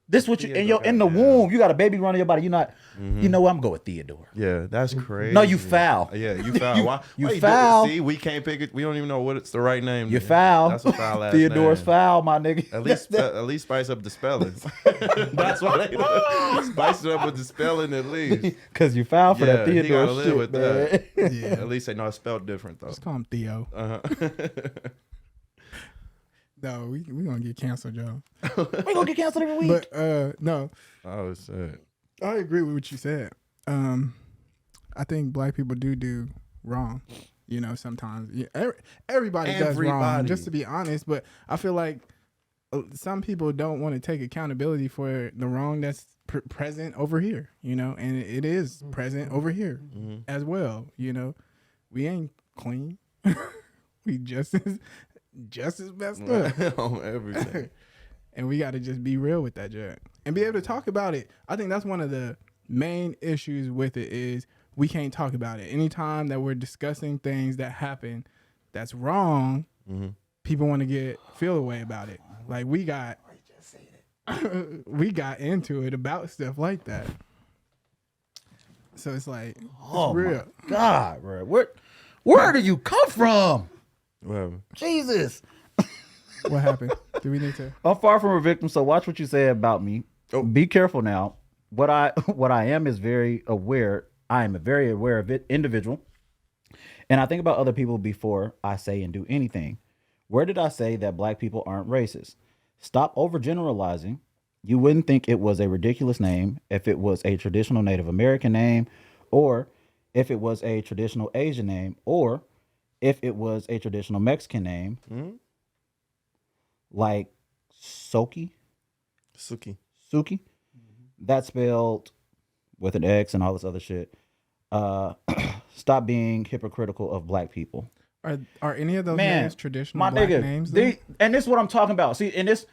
This what you in the Yeah. womb. You got a baby running your body. You're not. You know what? I'm going with Theodore. Yeah, that's crazy. No, you foul. Yeah, you foul. Why you why do foul. it? See, we can't pick it. We don't even know what it's the right name. You're then. foul. That's a foul ass Theodore's name. foul, my nigga. At least spice up the spelling. That's why they do. Spice it up with the spelling at least. Cause you foul for that Yeah, he Theodore gotta live shit, with man. that. Yeah. At least they know it's spelled different though. Just call him Theo. No, we gonna get canceled, y'all. We gonna get canceled every week. But no, Oh shit. I agree with what you said. I think black people do wrong. You know, sometimes everybody does wrong. Everybody. Just to be honest, but I feel like some people don't want to take accountability for the wrong that's present over here. You know, and it is present over here as well. You know, we ain't clean. We just as messed up. On everything. And we got to just be real with that, Jack, and be able to talk about it. I think that's one of the main issues with it is we can't talk about it. Anytime that we're discussing things that happen that's wrong, people want to feel a way about it. Like we got into it about stuff like that. So it's like, it's real. God, bro. Where do you come from? Whatever. Jesus. What happened? Do we need to? I'm far from a victim, so watch what you say about me. Oh. Be careful now. What I am is very aware. I am a very aware of it, individual. And I think about other people before I say and do anything. Where did I say that black people aren't racist? Stop overgeneralizing. You wouldn't think it was a ridiculous name if it was a traditional Native American name, or if it was a traditional Asian name, or if it was a traditional Mexican name, like Suki. That's spelled with an X and all this other shit. Stop being hypocritical of black people. Are any of those names traditional black names? And this is what I'm talking about. See, and this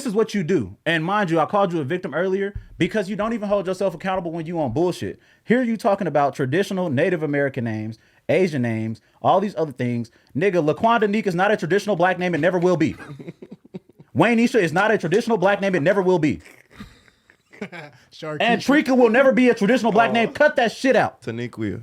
is what you do. And mind you, I called you a victim earlier because you don't even hold yourself accountable when you on bullshit. Here you talking about traditional Native American names, Asian names, all these other things. Nigga, Laquanda Neek is not a traditional black name. It never will be. Wayne Isha is not a traditional black name. It never will be. And Trika will never be a traditional black name. Cut that shit out. Taniquia.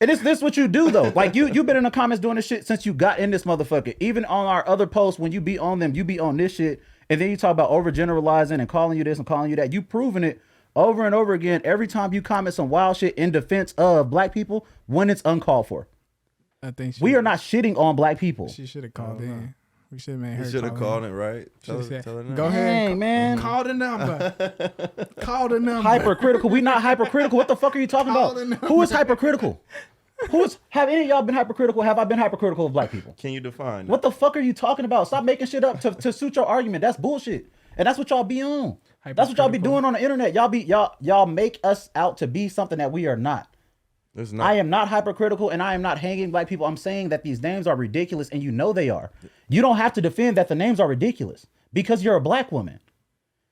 And this what you do though. Like you've been in the comments doing this shit since you got in this motherfucker. Even on our other posts, when you be on them, you be on this shit. And then you talk about overgeneralizing and calling you this and calling you that. You proven it over and over again every time you comment some wild shit in defense of black people when it's uncalled for. I think we are not shitting on black people. She should have called in. We should have made her. You should have called it, right? Tell her go ahead, hey, man. Call the number. Call the number. Hypercritical. We not hypercritical. What the fuck are you talking about? Who is hypercritical? Have any of y'all been hypercritical? Have I been hypercritical of black people? Can you define? What the fuck are you talking about? Stop making shit up to suit your argument. That's bullshit. And that's what y'all be on. That's what y'all be doing on the internet. Y'all make us out to be something that we are not. I am not hypercritical and I am not hanging black people. I'm saying that these names are ridiculous and you know they are. You don't have to defend that the names are ridiculous because you're a black woman.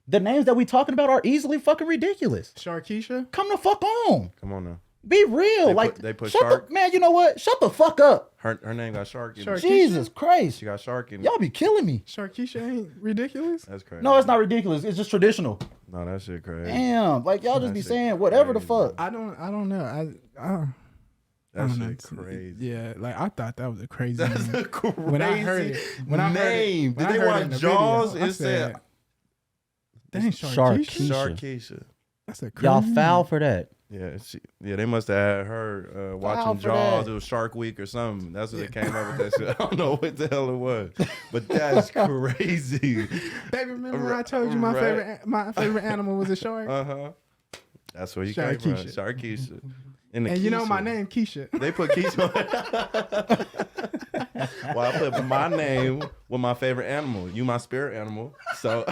The names that we talking about are easily fucking ridiculous. Sharkeisha? Come the fuck on. Come on now. Be real. They put Shark. Man, you know what? Shut the fuck up. Her name got Shark in it. Jesus Christ. She got Shark in it. Y'all be killing me. Sharkeisha ain't ridiculous? That's crazy. No, it's not ridiculous. It's just traditional. No, that shit crazy. Damn. Like y'all just be saying whatever crazy. The fuck. I don't know. That shit crazy. Yeah, like I thought that was a crazy That's name. a crazy When I heard it, Did they watch Jaws? Video, It said, dang, Sharkeisha. Sharkeisha. That's a crazy Y'all name. foul for that. Yeah, they must have had her watching Jaws. It was Shark Week or something. That's what they came up with that shit. I don't know what the hell it was, but that's crazy. Baby, remember when I told you my favorite animal was a shark? That's where you came from, Sharkeisha. And you know my name, Keisha. They put Keisha. Well, I put my name with my favorite animal. You my spirit animal. So,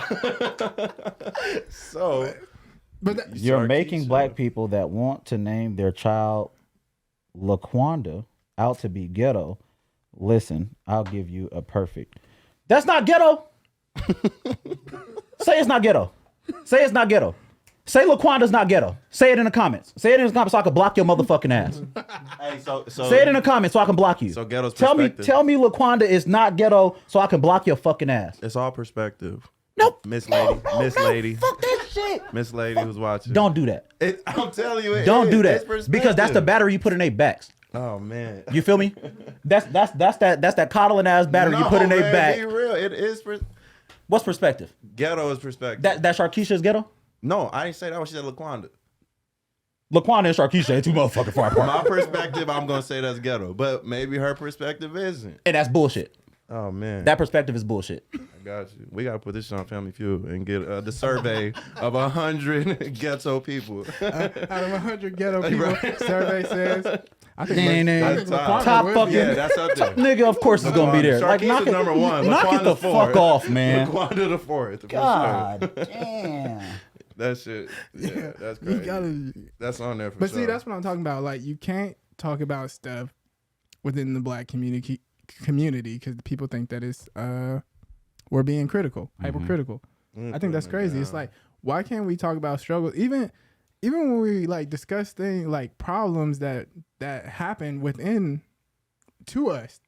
but you're making black people that want to name their child Laquanda out to be ghetto. Listen, I'll give you a perfect. That's not ghetto. Say it's not ghetto. Say it's not ghetto. Say Laquanda's not ghetto. Say it in the comments. Say it in the comments so I can block your motherfucking ass. Hey, so say it in the comments so I can block you. So ghetto's tell perspective. me Laquanda is not ghetto so I can block your fucking ass. It's all perspective. Nope. Miss Lady. Fuck that shit. Miss Lady who's watching. Don't do that. I'm telling you, don't do that because that's the battery you put in their backs. Oh man, you feel me? That's that coddling ass battery you put in their back. Be real. It is. What's perspective? Ghetto is perspective. That Sharkeisha is ghetto? No, I didn't say that when she said Laquanda. Laquanda and Sharkeisha ain't too motherfucking far apart. My perspective, I'm gonna say that's ghetto, but maybe her perspective isn't. And that's bullshit. Oh man, that perspective is bullshit. I got you. We gotta put this shit on Family Feud and get the survey of 100 ghetto people. Out of 100 ghetto people, right. Survey says. I think top fucking that's up there. Nigga, of course it's gonna be there. Like knock it, number one. Knock it the fuck off, man. Laquanda the fourth. God damn. That shit. Yeah, that's crazy. That's on there for sure. But see, that's what I'm talking about. Like, you can't talk about stuff within the black community because people think that it's we're being critical, hypercritical. I think that's crazy. It's like, why can't we talk about struggles? Even when we like discuss things like problems that happen within to us,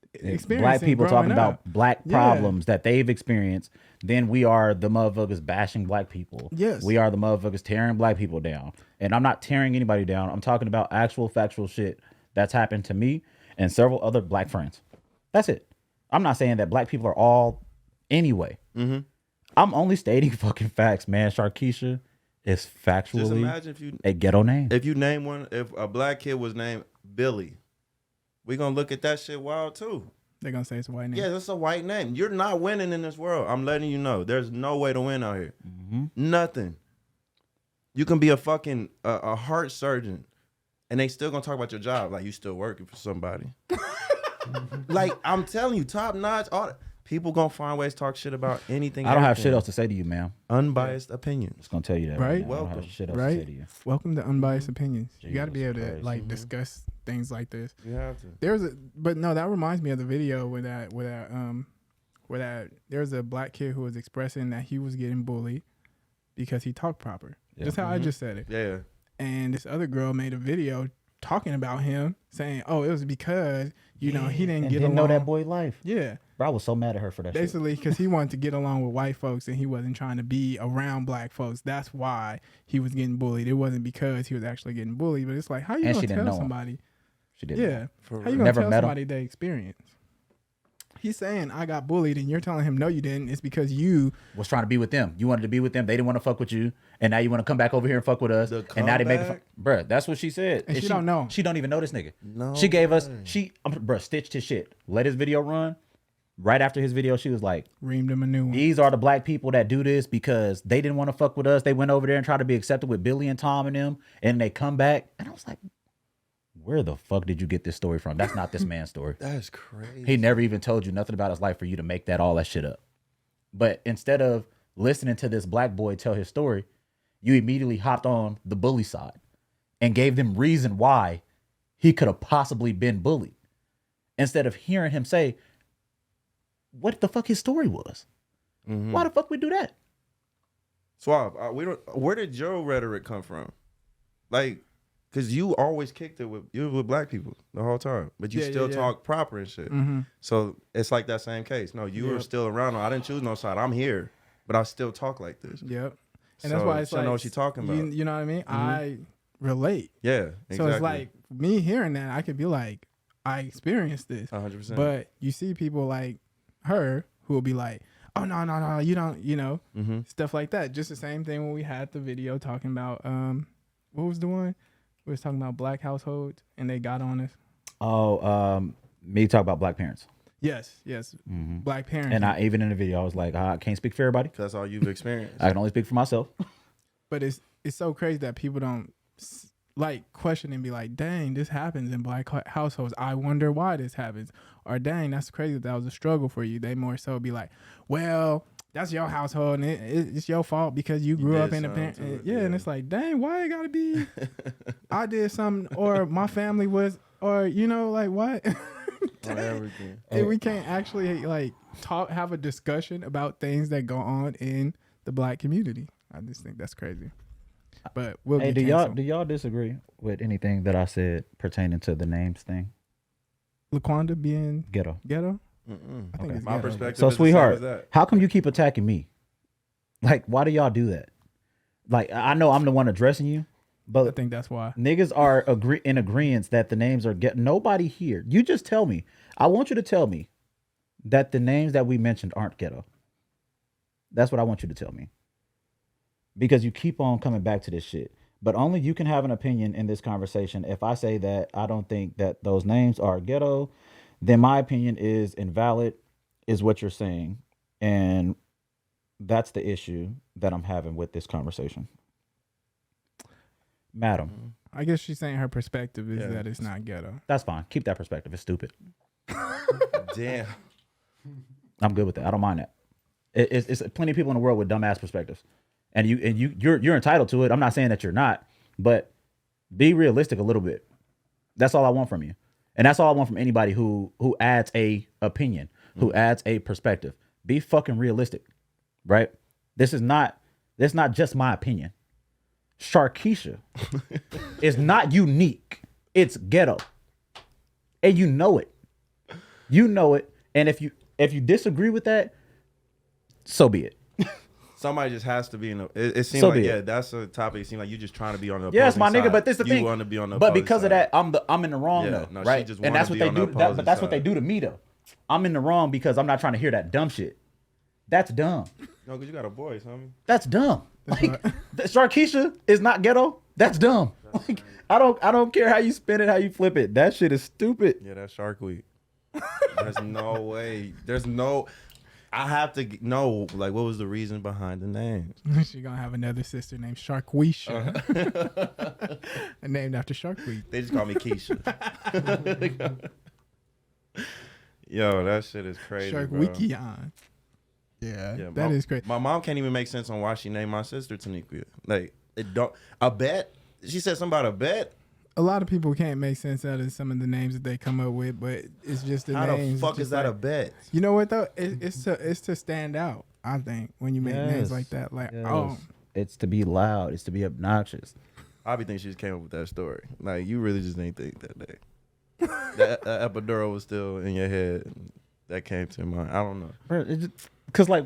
black people talking about black problems that they've experienced, then we are the motherfuckers bashing black people. Yes, we are the motherfuckers tearing black people down. And I'm not tearing anybody down. I'm talking about actual factual shit that's happened to me and several other black friends. That's it. I'm not saying that black people are all anyway. Mm-hmm. I'm only stating fucking facts, man. Sharkeisha is Just factually imagine if you a ghetto name. if you name one, if a black kid was named Billy, we gonna look at that shit wild too. They're gonna say it's a white name. Yeah, that's a white name. You're not winning in this world. I'm letting you know. There's no way to win out here. Mm-hmm. Nothing. You can be a fucking a heart surgeon, and they still gonna talk about your job like you still working for somebody. Like I'm telling you, top notch. People gonna find ways to talk shit about anything. I don't have everything. shit else to say to you, ma'am. Unbiased opinions. Just gonna tell you that. Right? Now. I don't Welcome. have shit else to Right? say to you. Welcome to Unbiased Opinions. You got to be Jesus able to Christ. like discuss things like this. You have to. But no, that reminds me of the video where there's a black kid who was expressing that he was getting bullied because he talked proper. Yeah. Just how I just said it. Yeah. And this other girl made a video talking about him, saying, "Oh, it was because he didn't get along." know that boy life. Yeah, Bro, I was so mad at her for that. basically because he wanted to get along with white folks and he wasn't trying to be around black folks. That's why he was getting bullied. It wasn't because he was actually getting bullied. But it's like, how you And gonna she didn't tell know him. somebody? She didn't. Yeah, For how you real. gonna Never tell met him? somebody they experience? He's saying I got bullied, and you're telling him no, you didn't. It's because you Was trying to be with them. You wanted to be with them. They didn't want to fuck with you, and now you want to come back over here and fuck with us. The And now they make, comeback? bruh. That's what she said. And she don't know. She don't even know this nigga. No She gave us. way. Bruh, stitched his shit. Let his video run. Right after his video, she was like, reamed him a new one. "These are the black people that do this because they didn't want to fuck with us. They went over there and tried to be accepted with Billy and Tom and them, and they come back." And I was like, "Where the fuck did you get this story from? That's not this man's story. That's crazy. He never even told you nothing about his life for you to make all that shit up." But instead of listening to this black boy tell his story, you immediately hopped on the bully side and gave them reason why he could have possibly been bullied, instead of hearing him say what the fuck his story was. Mhm. Why the fuck we do that? Suave, we don't. Where did your rhetoric come from? Like, cause you always kicked it with black people the whole time, but you Yeah, still yeah. talk proper and shit. Mm-hmm. So it's like that same case. No, you were Yep. still around. I didn't choose no side. I'm here, but I still talk like this. Yep. And So that's why it's she like, know what she's talking about. You know what I mean? I relate. Yeah, exactly. So it's like me hearing that, I could be like, I experienced this. 100%. But you see people like her who will be like, oh, no, you don't, Mm-hmm. stuff like that. Just the same thing when we had the video talking about, what was the one? We was talking about black households and they got on us. Oh, me talk about black parents. Yes. Mm-hmm. Black parents. And I even in the video, I was like, I can't speak for everybody. That's all you've experienced. I can only speak for myself. But it's so crazy that people don't like question and be like, dang, this happens in black households. I wonder why this happens. Or dang, that's crazy that was a struggle for you. They more so be like, well, that's your household and it's your fault because you grew did up in a something to it, yeah. And yeah. it's like, dang, why it gotta be I did something or my family was or like what? On everything. And we can't actually like have a discussion about things that go on in the black community. I just think that's crazy. But we'll Hey, get do canceled. y'all disagree with anything that I said pertaining to the names thing? Laquanda being Ghetto. ghetto? Mm-mm. I think Okay. it's My ghetto. perspective. So, is the same sweetheart, as that. how come you keep attacking me? Like, why do y'all do that? Like, I know I'm the one addressing you, I but think that's why. niggas are in agreement that the names are nobody here. You just tell me. I want you to tell me that the names that we mentioned aren't ghetto. That's what I want you to tell me. Because you keep on coming back to this shit. But only you can have an opinion in this conversation. If I say that I don't think that those names are ghetto, then my opinion is invalid, is what you're saying. And that's the issue that I'm having with this conversation. Madam, I guess she's saying her perspective is Yeah. that it's not ghetto. that's fine. Keep that perspective. It's stupid. Damn. I'm good with that. I don't mind that. It's plenty of people in the world with dumbass perspectives. And you're entitled to it. I'm not saying that you're not, but be realistic a little bit. That's all I want from you. And that's all I want from anybody who adds a opinion, who adds a perspective. Be fucking realistic, right? This is not just my opinion. Sharkeisha is not unique. It's ghetto. And you know it. You know it. And if you disagree with that, so be it. Somebody just has to be in the. It seems So like be yeah, it. that's a topic. It seems like you just trying to be on the. Yes, my opposing nigga, side. but this the thing. You want to be on the. But opposing because of side. that, I'm in the wrong Yeah, though, no, she right? just And wanna that's what be they on the do. opposing But that's what they side. do to me though. I'm in the wrong because I'm not trying to hear that dumb shit. That's dumb. No, because you got a voice, homie. That's dumb. Like, Sharkeisha is not ghetto. That's dumb. Like, I don't care how you spin it, how you flip it. That shit is stupid. Yeah, that's Shark Week. There's no way. There's no. I have to know, like, what was the reason behind the names? She's gonna have another sister named Sharkweisha, named after Shark Week. They just call me Keisha. Yo, that shit is crazy, Shark bro. Weekion. Yeah, that is crazy. My mom can't even make sense on why she named my sister Taniqua. Like, it don't. A bet? She said something about a bet? A lot of people can't make sense out of some of the names that they come up with, but it's just the How names. the fuck Just is that like, a bet? You know what though? It's to stand out. I think when you make names like that, like oh, It's to be loud. It's to be obnoxious. I be thinking she just came up with that story. Like, you really just didn't think that day. that epidural was still in your head. That came to mind. I don't know. Cause like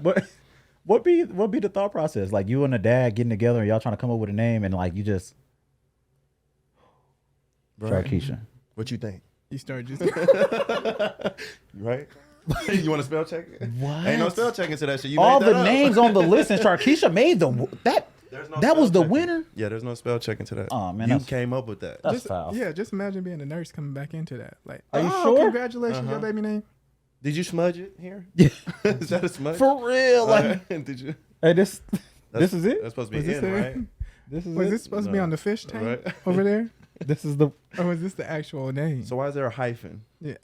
what be the thought process? Like you and the dad getting together and y'all trying to come up with a name and like you just Sharkeisha. What you think? you start just Right? You want to spell check it? What? Ain't no spell checking to that shit. You All made that the up. names on the list and Sharkeisha made that There's no that was spell the checking. winner. Yeah, there's no spell checking to that. Oh, man, you that's- came up with that. That's just, foul. yeah. Just imagine being a nurse coming back into that. Like, Are you oh, sure? Congratulations, your baby name. Did you smudge it here? Yeah. Is that a smudge? For real. Like Did you? hey, this is it? That's supposed to Was be this in, it? right? This is Was it? this supposed to be No. on the fish tank Right. over there, This is the or was this the actual name? So why is there a hyphen? Yeah.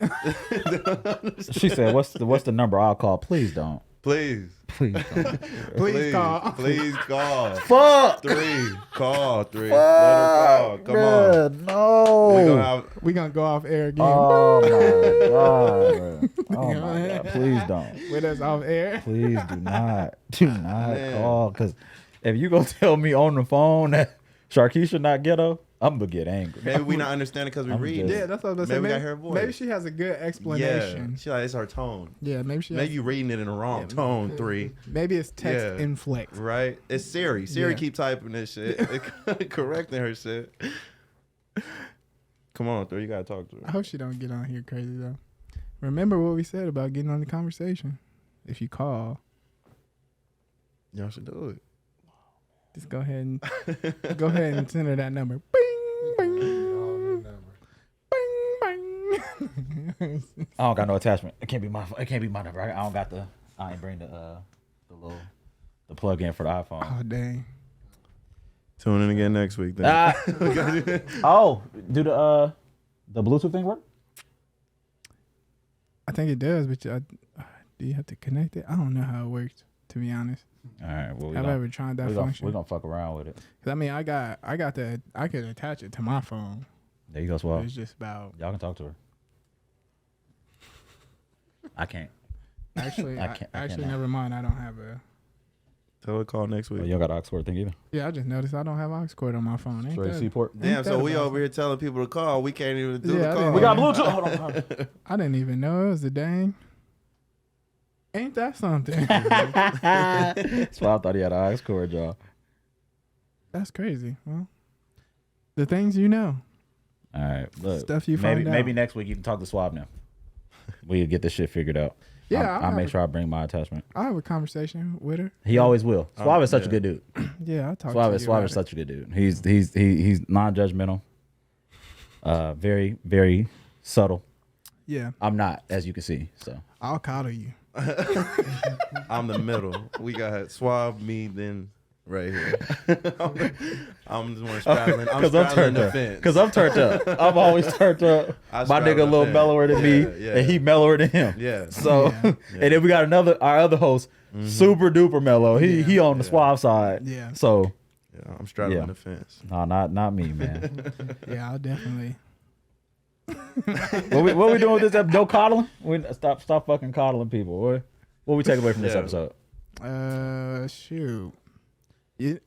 She said, what's the number I'll call? Please don't. Please. Please don't. Please call. Please call. Fuck. 3. Call 3. Let her call. Come on. No. We gonna have. We gonna go off air again. Oh my god. Bro. Oh my god. Please don't. With us off air. Please do not Man. call. Because if you gonna tell me on the phone that Sharkeisha not ghetto, I'm gonna get angry. Maybe we not understanding because we I'm read. just- Yeah, that's what I was Maybe saying. we got her voice. Maybe she has a good Yeah. explanation. She like, it's her tone. Yeah, maybe she. Maybe Has, you reading it in the wrong tone. 3. maybe it's text Yeah. inflect. Right? It's Siri. Siri Yeah. keep typing this shit. Correcting her shit. Come on, 3. You gotta talk to I her. hope she don't get on here crazy though. Remember what we said about getting on the conversation. If you call, Y'all should do it. just go ahead and send her that number. Bing, bing, bing, bing. I don't got no attachment. It can't be my number. I don't got the. I ain't bring the plug in for the iPhone. Oh dang! Tune in again next week. Then. Oh, do the Bluetooth thing work? I think it does, but do you have to connect it? I don't know how it works, to be honest. All right. Well, I've ever tried that function. we're gonna fuck around with it. 'Cause I mean, I could attach it to my phone. There you go, Suave. It's just about Y'all can talk to her. I can't. actually. I can't now. Never mind. I don't have a. Tell her to call next Well, week. you don't got an Oxford thing either. Yeah, I just noticed I don't have aux cord on my phone. Ain't Straight that- seaport. Damn, ain't so that we about over here telling people to call. We can't even do Yeah, the I call. didn't We got even- Bluetooth. Hold on. I didn't even know it was a dang. Ain't that something? That's why I thought he had an Oxford, y'all. That's crazy. Well, the things you know. All right, look. Stuff you find out. Maybe next week you can talk to Suave now. We'll get this shit figured out. Yeah, I'll make sure I bring my attachment. I'll have a conversation with her. He always will. Suave is such a yeah. good dude. Yeah, I'll talk Suave to you about is it. such a good dude. He's non-judgmental. Very, very subtle. Yeah, I'm not, as you can see. So I'll coddle you. I'm the middle. We got Suave, me, then right here. I'm the one straddling. I'm straddling the fence. Because I'm turned up. I'm always turned up. I My straddle nigga a the little fence. mellower than me, Yeah. and he mellower than him. Yeah. So, Yeah. and then we got our other host, super duper mellow. He on the Suave side. Yeah. So, Yeah, I'm straddling Yeah. the fence. no, not me, man. Yeah, I'll definitely. what we doing with this episode? No coddling? Stop fucking coddling people. What we take away from this Yeah. episode? Shoot.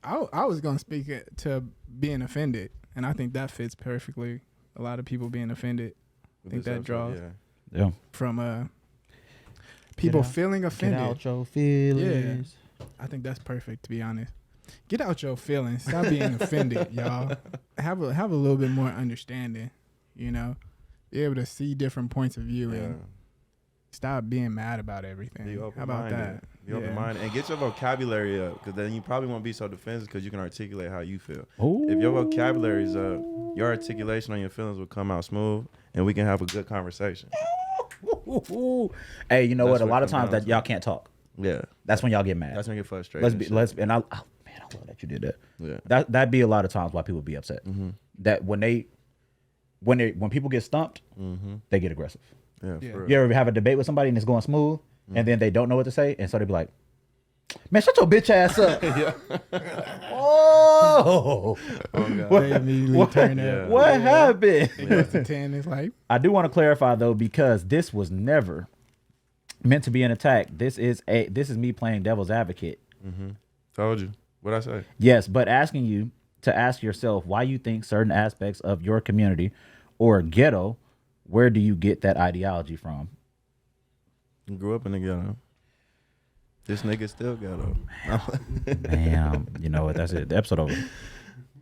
I was gonna speak it to being offended, and I think that fits perfectly. A lot of people being offended With think this that draws episode, Yeah. from people out- feeling Get offended. out your feelings. I think that's perfect, to be honest. Get out your feelings. Stop being offended, y'all. Have a little bit more understanding, you know? Be able to see different points of view and stop being mad about everything. Be How about that? Be open-minded and get your vocabulary up, because then you probably won't be so defensive because you can articulate how you feel. Ooh. If your vocabulary is up, your articulation on your feelings will come out smooth, and we can have a good conversation. Hey, you know That's what? A what lot it of comes times down that to. y'all can't talk. Yeah, That's when y'all get mad. that's when you get frustrated. I love that you did that. Yeah. That'd be a lot of times why people be upset. Mm-hmm. That when people get stumped, they get aggressive. Yeah. Yeah. For real. You ever have a debate with somebody and it's going smooth, and then they don't know what to say, and so they be like, "Man, shut your bitch ass up." Oh, God. What- They immediately turn up. what happened? It goes to 10. It's like, I do want to clarify though, because this was never meant to be an attack. This is me playing devil's advocate. Told you. What'd I say? Yes, but asking you to ask yourself why you think certain aspects of your community or ghetto, where do you get that ideology from? You grew up in the ghetto. This nigga still ghetto. Damn, you know what? That's it. The episode over.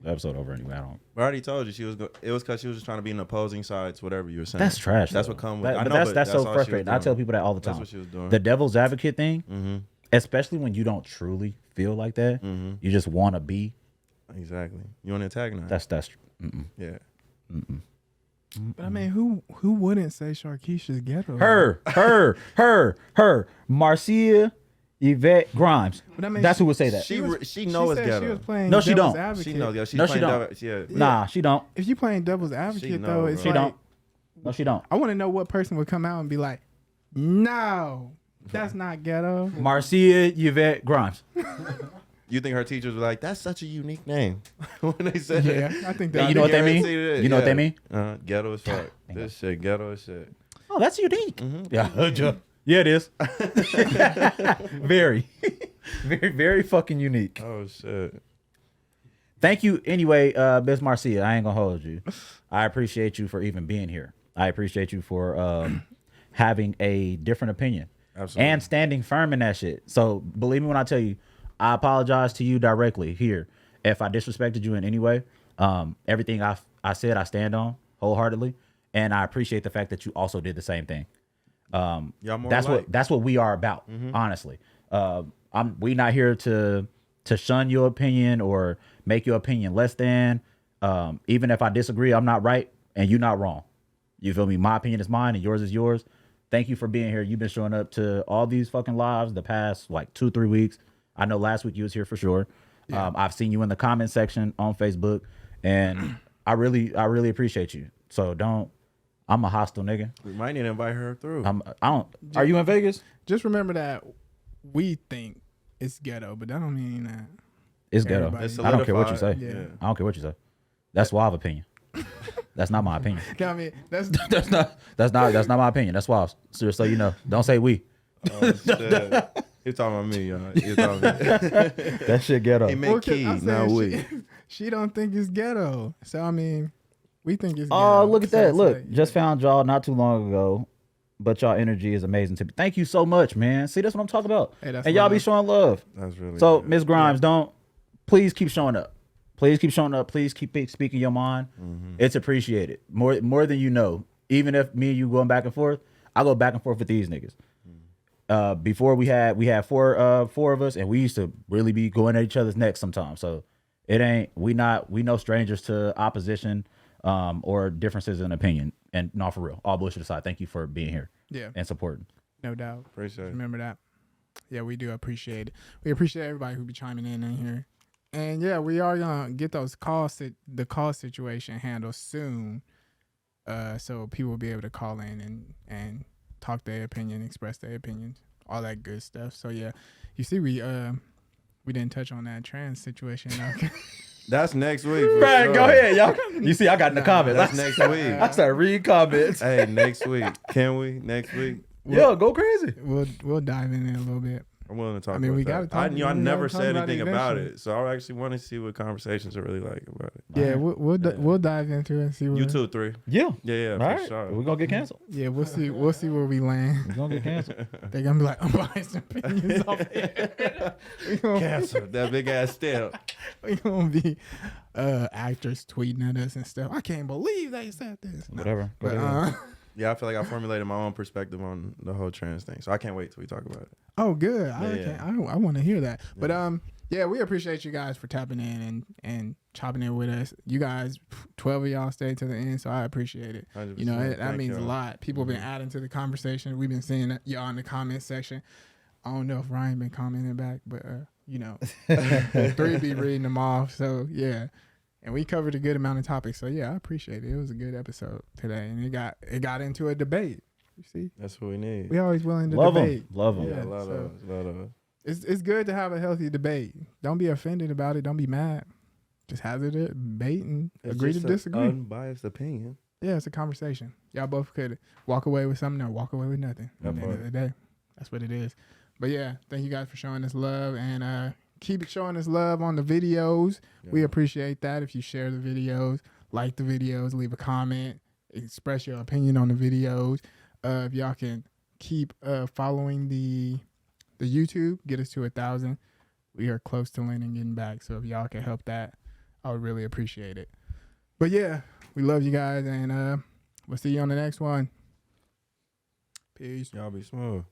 The episode over anyway. I already told you it was because she was just trying to be in opposing sides, whatever you were saying. That's trash. That's though. what come with. That- I but know, that's so all she was frustrating. I doing. tell people that all the That's time. what she was doing. The devil's advocate thing, Mm-hmm. especially when you don't truly feel like that, Mm-hmm. you just want to be. Exactly. You want to antagonize? That's. Yeah. but I mean, who wouldn't say Sharkeisha's ghetto? Her. Marcia Yvette Grimes. But I mean, That's who would say that. She knows it's said ghetto. She was playing No, she devil's don't. advocate. She knows. Yeah, she's No, she playing don't. devil- Yeah. Nah, she don't. If you playing devil's advocate, knows, though, it's bro. She like, don't. No, she don't. I want to know what person would come out and be like, no, that's not ghetto. Marcia Yvette Grimes. You think her teachers were like, "That's such a unique name" when they said Yeah, it? I think Yeah, that. you know what they mean? Guarantee it. You know what they mean? Ghetto as fuck. This shit, ghetto as shit. Oh, that's unique. Mhm. Yeah, yeah, it is. Very, very fucking unique. Oh shit. Thank you anyway, Miss Marcia. I ain't gonna hold you. I appreciate you for even being here. I appreciate you for having a different opinion Absolutely. and standing firm in that shit. So believe me when I tell you, I apologize to you directly here if I disrespected you in any way. Everything I said, I stand on wholeheartedly, and I appreciate the fact that you also did the same thing. Y'all more That's alike. what we are about, honestly. We not here to shun your opinion or make your opinion less than. Even if I disagree, I'm not right and you're not wrong. You feel me? My opinion is mine and yours is yours. Thank you for being here. You've been showing up to all these fucking lives the past like 2-3 weeks. I know last week you was here for sure. Yeah. I've seen you in the comment section on Facebook, and I really appreciate you. So I'm a hostile nigga. We might need to invite her through. Are you in Vegas? Just remember that we think it's ghetto, but that don't mean that. It's ghetto. Everybody. It's I don't care what you say. solidified. Yeah. I don't care what you say. That's Suave opinion. That's not my opinion. I mean, that's That's not my opinion. That's Suave. So you know, don't say we. Oh, shit. He's talking about me, y'all. He's talking about me. That shit ghetto. He meant key, I said not we. She don't think it's ghetto. So I mean, we think it's ghetto. Oh, look at So that. it's Look, like, just found y'all not too long ago. But y'all energy is amazing to me. Thank you so much, man. See, that's what I'm talking about. Hey, that's and y'all be love. showing love. That's really So, good. Ms. Grimes, please keep showing up. Please keep showing up. Please keep speaking your mind. It's appreciated. More than you know. Even if me and you going back and forth, I go back and forth with these niggas. Before we had four of us, and we used to really be going at each other's necks sometimes. So we no strangers to opposition or differences in opinion. And no, for real, all bullshit aside, thank you for being here Yeah, and supporting. no doubt. Appreciate it. Remember that. Yeah, we do appreciate it. We appreciate everybody who be chiming in here. And yeah, we are gonna get the call situation handled soon. So people will be able to call in and talk their opinion, express their opinions, all that good stuff. So yeah, you see, we didn't touch on that trans situation. That's next week. For Right, sure. go ahead, y'all. You see, I got in the comments. That's next week. I started reading comments. Hey, next week. Can we? Next week? Yo, go crazy. We'll dive in there a little bit. I'm willing to talk I mean, about we that. gotta talk- I we never gotta talk said about it anything about eventually. it. So I actually want to see what conversations are really like about it. Yeah, we'll dive into it and see. You too, 3. Yeah. Yeah, All for right. sure. We're gonna get canceled. Yeah, we'll see where we land. We're gonna get canceled. They're gonna be like, unbiased opinions off here. Cancel that big ass step. We gonna be actors tweeting at us and stuff. I can't believe they said this. No. Whatever. Go But ahead. Yeah, I feel like I formulated my own perspective on the whole trans thing, so I can't wait till we talk about it. Oh, good. Yeah. I want to hear that. But yeah, we appreciate you guys for tapping in and chopping in with us. You guys, 12 of y'all stayed to the end, so I appreciate it. 100%. You know, that Thank means a y'all. lot. People been adding to the conversation. We've been seeing y'all in the comment section. I don't know if Ryan been commenting back, but you know, 3 be reading them off. So yeah, and we covered a good amount of topics. So yeah, I appreciate it. It was a good episode today, and it got into a debate. You see, That's what we need. we always willing to Love debate. them. Love them. Yeah, Yeah, a lot so- of a lot of. It's good to have a healthy debate. Don't be offended about it. Don't be mad. Just have a debate and agree to disagree. Unbiased opinion. Yeah, it's a conversation. Y'all both could walk away with something or walk away with nothing. That At the end of part. the day, that's what it is. But yeah, thank you guys for showing us love and keep showing us love on the videos. We Yeah. appreciate that. If you share the videos, like the videos, leave a comment, express your opinion on the videos. If y'all can keep following the YouTube, get us to 1,000. We are close to Lennon getting back, so if y'all can help that, I would really appreciate it. But yeah, we love you guys, and we'll see you on the next one. Peace. Y'all be smooth.